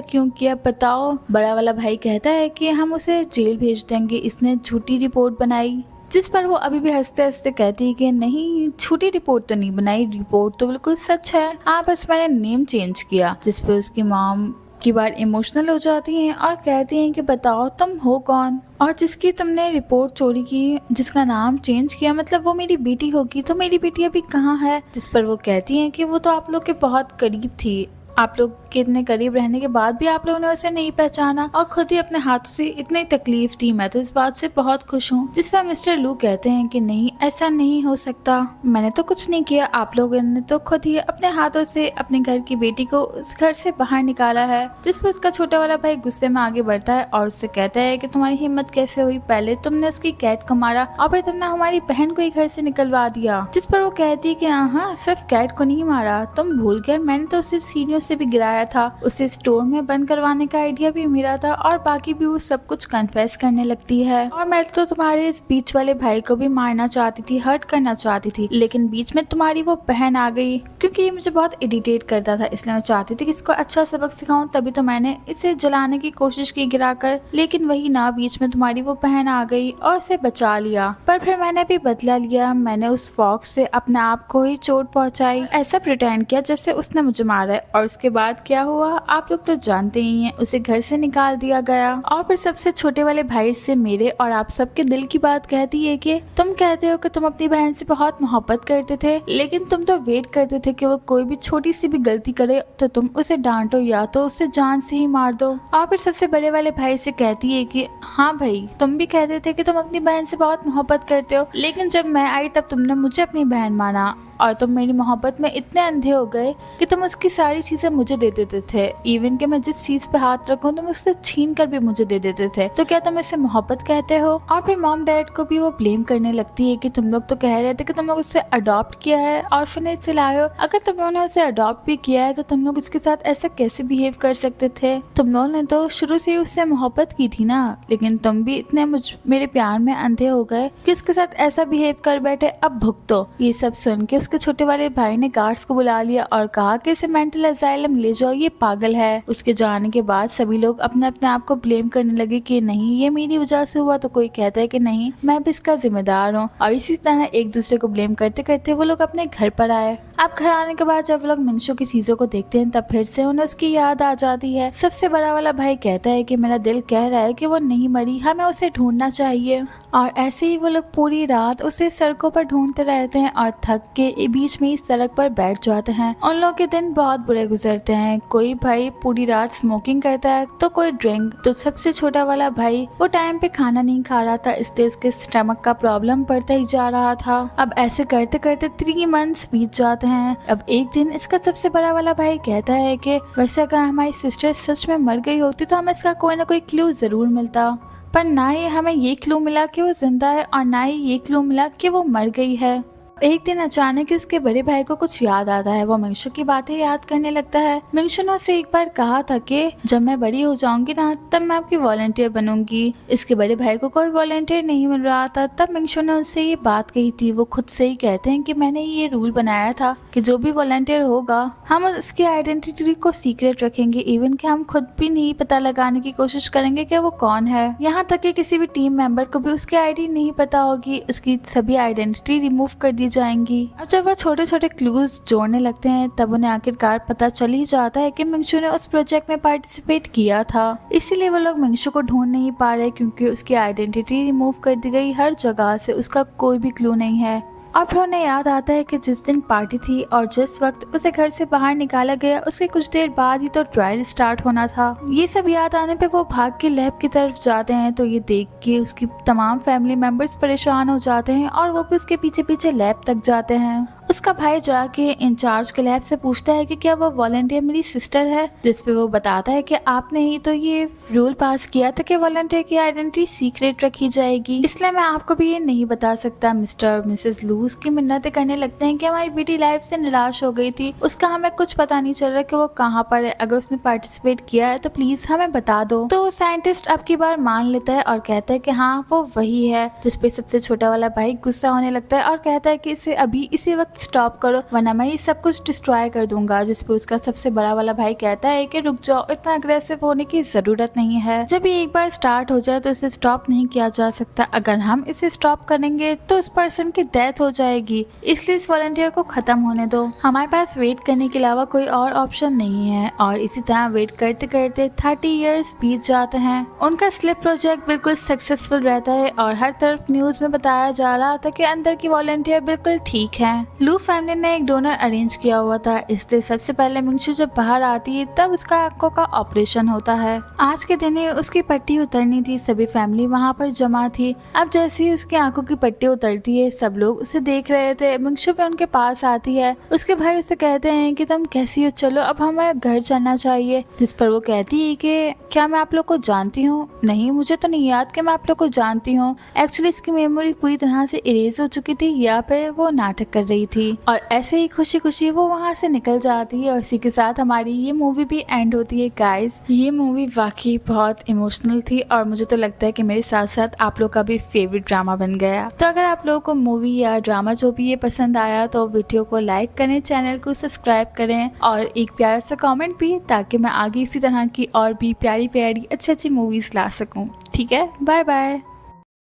क्यों किया बताओ। बड़ा वाला भाई कहता है कि हम उसे जेल भेज देंगे, इसने झूठी रिपोर्ट बनाई। जिस पर वो अभी भी हंसते हंसते कहती है कि नहीं झूठी रिपोर्ट तो नहीं बनाई, रिपोर्ट तो बिल्कुल सच है, बस मैंने नेम चेंज किया। जिस पर उसकी मॉम की बार इमोशनल हो जाती हैं और कहती हैं कि बताओ तुम हो कौन, और जिसकी तुमने रिपोर्ट चोरी की, जिसका नाम चेंज किया, मतलब वो मेरी बेटी होगी, तो मेरी बेटी अभी कहाँ है। जिस पर वो कहती हैं कि वो तो आप लोग के बहुत करीब थी, आप लोग के इतने करीब रहने के बाद भी आप लोगों ने उसे नहीं पहचाना और खुद ही अपने हाथों से इतनी तकलीफ दी, मैं तो इस बात से बहुत खुश हूँ। जिस पर मिस्टर लू कहते हैं कि नहीं ऐसा नहीं हो सकता, मैंने तो कुछ नहीं किया, आप लोगों ने तो खुद ही अपने हाथों से अपने घर की बेटी को उस घर से बाहर निकाला है। जिस पर उसका छोटा वाला भाई गुस्से में आगे बढ़ता है और उससे कहता है कि तुम्हारी हिम्मत कैसे हुई, पहले तुमने उसकी कैट को मारा और फिर तुमने हमारी बहन को ही घर से निकलवा दिया। जिस पर वो कहती है कि हाँ सिर्फ कैट को नहीं मारा, तुम भूल गए, मैंने तो उसे सीढ़ियों से भी गिराया था, उसे स्टोर में बंद करवाने का आइडिया भी मेरा था और बाकी भी वो सब कुछ कन्फेस करने लगती है। और मैं तो तुम्हारे इस बीच वाले भाई को भी मारना चाहती थी, हर्ट करना चाहती थी, लेकिन बीच में तुम्हारी वो बहन आ गई क्योंकि ये मुझे बहुत इरिटेट करता था, इसलिए मैं चाहती थी कि इसको अच्छा सबक सिखाऊं, तभी तो मैंने इसे जलाने की कोशिश की गिराकर, लेकिन वही ना बीच में तुम्हारी वो बहन आ गई और उसे बचा लिया। पर फिर मैंने भी बदला लिया, मैंने उस फॉक्स से अपने आप को ही चोट पहुंचाई, ऐसा प्रिटेंड किया जैसे उसने मुझे मारा है और उसके बाद क्या हुआ आप लोग तो जानते ही हैं। उसे घर से निकाल दिया गया और फिर सबसे छोटे वाले भाई से मेरे और आप सबके दिल की बात कहती है कि तुम कहते हो कि तुम अपनी बहन से बहुत मोहब्बत करते थे, लेकिन तुम तो वेट करते थे कि वो कोई भी छोटी सी भी गलती करे तो तुम उसे डांटो या तो उसे जान से ही मार दो। और फिर सबसे बड़े वाले भाई से कहती है कि हाँ भाई, तुम भी कहते थे कि तुम अपनी बहन से बहुत मोहब्बत करते हो, लेकिन जब मैं आई तब तुमने मुझे अपनी बहन माना और तुम मेरी मोहब्बत में इतने अंधे हो गए कि तुम उसकी सारी चीजें मुझे दे देते थे। इवन कि मैं जिस चीज पे हाथ रखूं तुम उससे छीन कर भी मुझे दे देते थे। तो क्या तुम इसे मोहब्बत कहते हो? और फिर मॉम डैड को भी वो ब्लेम करने लगती है कि तुम लोग तो कह रहे थे कि तुम लोग उसे अडॉप्ट किया है, ऑर्फनेज से लाए हो। अगर तुम लोगों ने उसे अडॉप्ट भी किया है तो तुम लोग उसके साथ ऐसा कैसे बिहेव कर सकते थे? तुम लोगों ने तो शुरू से ही उससे मोहब्बत की थी ना, लेकिन तुम भी इतने मेरे प्यार में अंधे हो गए कि उसके साथ ऐसा बिहेव कर बैठे। अब भुगतो। ये सब सुन के उसके छोटे वाले भाई ने गार्ड्स को बुला लिया और कहा कि इसे मेंटल असाइलम ले जाओ, ये पागल है। उसके जाने के बाद सभी लोग अपने अपने आप को ब्लेम करने लगे कि नहीं ये मेरी वजह से हुआ, तो कोई कहता है कि नहीं मैं भी इसका जिम्मेदार हूँ। और इसी तरह एक दूसरे को ब्लेम करते करते वो लोग अपने घर पर आए। अब घर आने के बाद जब वो लोग मिंगशू की चीजों को देखते हैं तब फिर से उन्हें उसकी याद आ जाती है। सबसे बड़ा वाला भाई कहता है कि मेरा दिल कह रहा है कि वो नहीं मरी, हमें उसे ढूंढना चाहिए। और ऐसे ही वो लोग पूरी रात उसे सड़कों पर ढूंढते रहते हैं और थक के बीच में इस सड़क पर बैठ जाते हैं। उन लोगों के दिन बहुत बुरे गुजरते हैं। कोई भाई पूरी रात स्मोकिंग करता है तो कोई ड्रिंक। तो सबसे छोटा वाला भाई वो टाइम पे खाना नहीं खा रहा था, इसलिए उसके स्टमक का प्रॉब्लम बढ़ता ही जा रहा था। अब ऐसे करते करते 3 मंथ्स बीत जाते हैं। अब एक दिन इसका सबसे बड़ा वाला भाई कहता है कि वैसे अगर हमारी सिस्टर सच में मर गई होती तो हमें इसका कोई ना कोई क्लू जरूर मिलता, पर ना ही हमें ये क्लू मिला कि वो जिंदा है और ना ही ये क्लू मिला कि वो मर गई है। एक दिन अचानक ही उसके बड़े भाई को कुछ याद आता है। वो मिंगशू की बातें याद करने लगता है। मिंगशू ने उसे एक बार कहा था कि जब मैं बड़ी हो जाऊंगी ना तब मैं आपकी वॉलंटियर बनूंगी। इसके बड़े भाई को कोई वॉलंटियर नहीं मिल रहा था, तब मिंगशू ने उससे ये बात कही थी। वो खुद से ही कहते हैं कि मैंने ये रूल बनाया था कि जो भी वॉलंटियर होगा हम उसकी आइडेंटिटी को सीक्रेट रखेंगे, इवन कि हम खुद भी नहीं पता लगाने की कोशिश करेंगे कि वो कौन है। यहाँ तक कि किसी भी टीम मेंबर को भी उसकी आईडी नहीं पता होगी, उसकी सभी आइडेंटिटी रिमूव कर दी जाएंगी। अब जब वह छोटे छोटे क्लूज जोड़ने लगते हैं तब उन्हें आखिरकार पता चल ही जाता है कि मिंगशू ने उस प्रोजेक्ट में पार्टिसिपेट किया था। इसीलिए वो लोग मिंगशू को ढूंढ नहीं पा रहे क्योंकि उसकी आइडेंटिटी रिमूव कर दी गई, हर जगह से उसका कोई भी क्लू नहीं है। और फिर उन्हें याद आता है कि जिस दिन पार्टी थी और जिस वक्त उसे घर से बाहर निकाला गया उसके कुछ देर बाद ही तो ट्रायल स्टार्ट होना था। ये सब याद आने पे वो भाग के लैब की तरफ जाते हैं तो ये देख के उसकी तमाम फैमिली मेंबर्स परेशान हो जाते हैं और वो भी उसके पीछे पीछे लैब तक जाते हैं। उसका भाई जाके इंचार्ज के लैब से पूछता है कि क्या वो वॉलंटियर मेरी सिस्टर है, जिस पे वो बताता है कि आपने ही तो ये रूल पास किया था कि वॉलंटियर की आइडेंटिटी सीक्रेट रखी जाएगी, इसलिए मैं आपको भी ये नहीं बता सकता। मिस्टर और मिसेस लू उसकी मिन्नतें करने लगते हैं कि हमारी बेटी लाइफ से निराश हो गई थी, उसका हमें कुछ पता नहीं चल रहा कि वो कहाँ पर है, अगर उसने पार्टिसिपेट किया है तो प्लीज हमें बता दो। तो साइंटिस्ट अब की बार मान लेता है और कहता है कि हाँ वो वही है, जिसपे सबसे छोटा वाला भाई गुस्सा होने लगता है और कहता है कि इसे अभी इसी वक्त स्टॉप करो वरना मैं ये सब कुछ डिस्ट्रॉय कर दूंगा। जिस पर उसका सबसे बड़ा वाला भाई कहता है कि रुक जाओ, इतना अग्रेसिव होने की जरूरत नहीं है। जब ये एक बार स्टार्ट हो जाए तो इसे स्टॉप नहीं किया जा सकता, अगर हम इसे स्टॉप करेंगे तो उस पर्सन की डेथ हो जाएगी, इसलिए इस वॉलंटियर को खत्म होने दो। हमारे पास वेट करने के अलावा कोई और ऑप्शन नहीं है। और इसी तरह वेट करते करते 30 इयर्स बीत जाते हैं। उनका स्लिप प्रोजेक्ट बिल्कुल सक्सेसफुल रहता है और हर तरफ न्यूज में बताया जा रहा था कि अंदर की वॉलंटियर बिल्कुल ठीक है। लू फैमिली ने एक डोनर अरेंज किया हुआ था, इसलिए सबसे पहले मिंगशू जब बाहर आती है तब उसका आंखों का ऑपरेशन होता है। आज के दिन ही उसकी पट्टी उतरनी थी, सभी फैमिली वहाँ पर जमा थी। अब जैसे ही उसकी आंखों की पट्टी उतरती है सब लोग उसे देख रहे थे। मिंगशू भी उनके पास आती है। उसके भाई उसे कहते हैं कि तुम कैसी हो, चलो अब हमें घर चलना चाहिए। जिस पर वो कहती है कि क्या मैं आप लोग को जानती हूँ? नहीं, मुझे तो नहीं याद कि मैं आप लोग को जानती हूँ। एक्चुअली इसकी मेमोरी पूरी तरह से इरेज हो चुकी थी या फिर वो नाटक कर रही थी। और ऐसे ही खुशी खुशी वो वहाँ से निकल जाती है और इसी के साथ हमारी ये मूवी भी एंड होती है। गाइस, ये मूवी वाकई बहुत इमोशनल थी और मुझे तो लगता है कि मेरे साथ साथ आप लोग का भी फेवरेट ड्रामा बन गया। तो अगर आप लोगों को मूवी या ड्रामा जो भी ये पसंद आया तो वीडियो को लाइक करें, चैनल को सब्सक्राइब करें और एक प्यारा सा कमेंट भी, ताकि मैं आगे इसी तरह की और भी प्यारी प्यारी अच्छी अच्छी मूवीज ला सकूं। ठीक है, बाय बाय।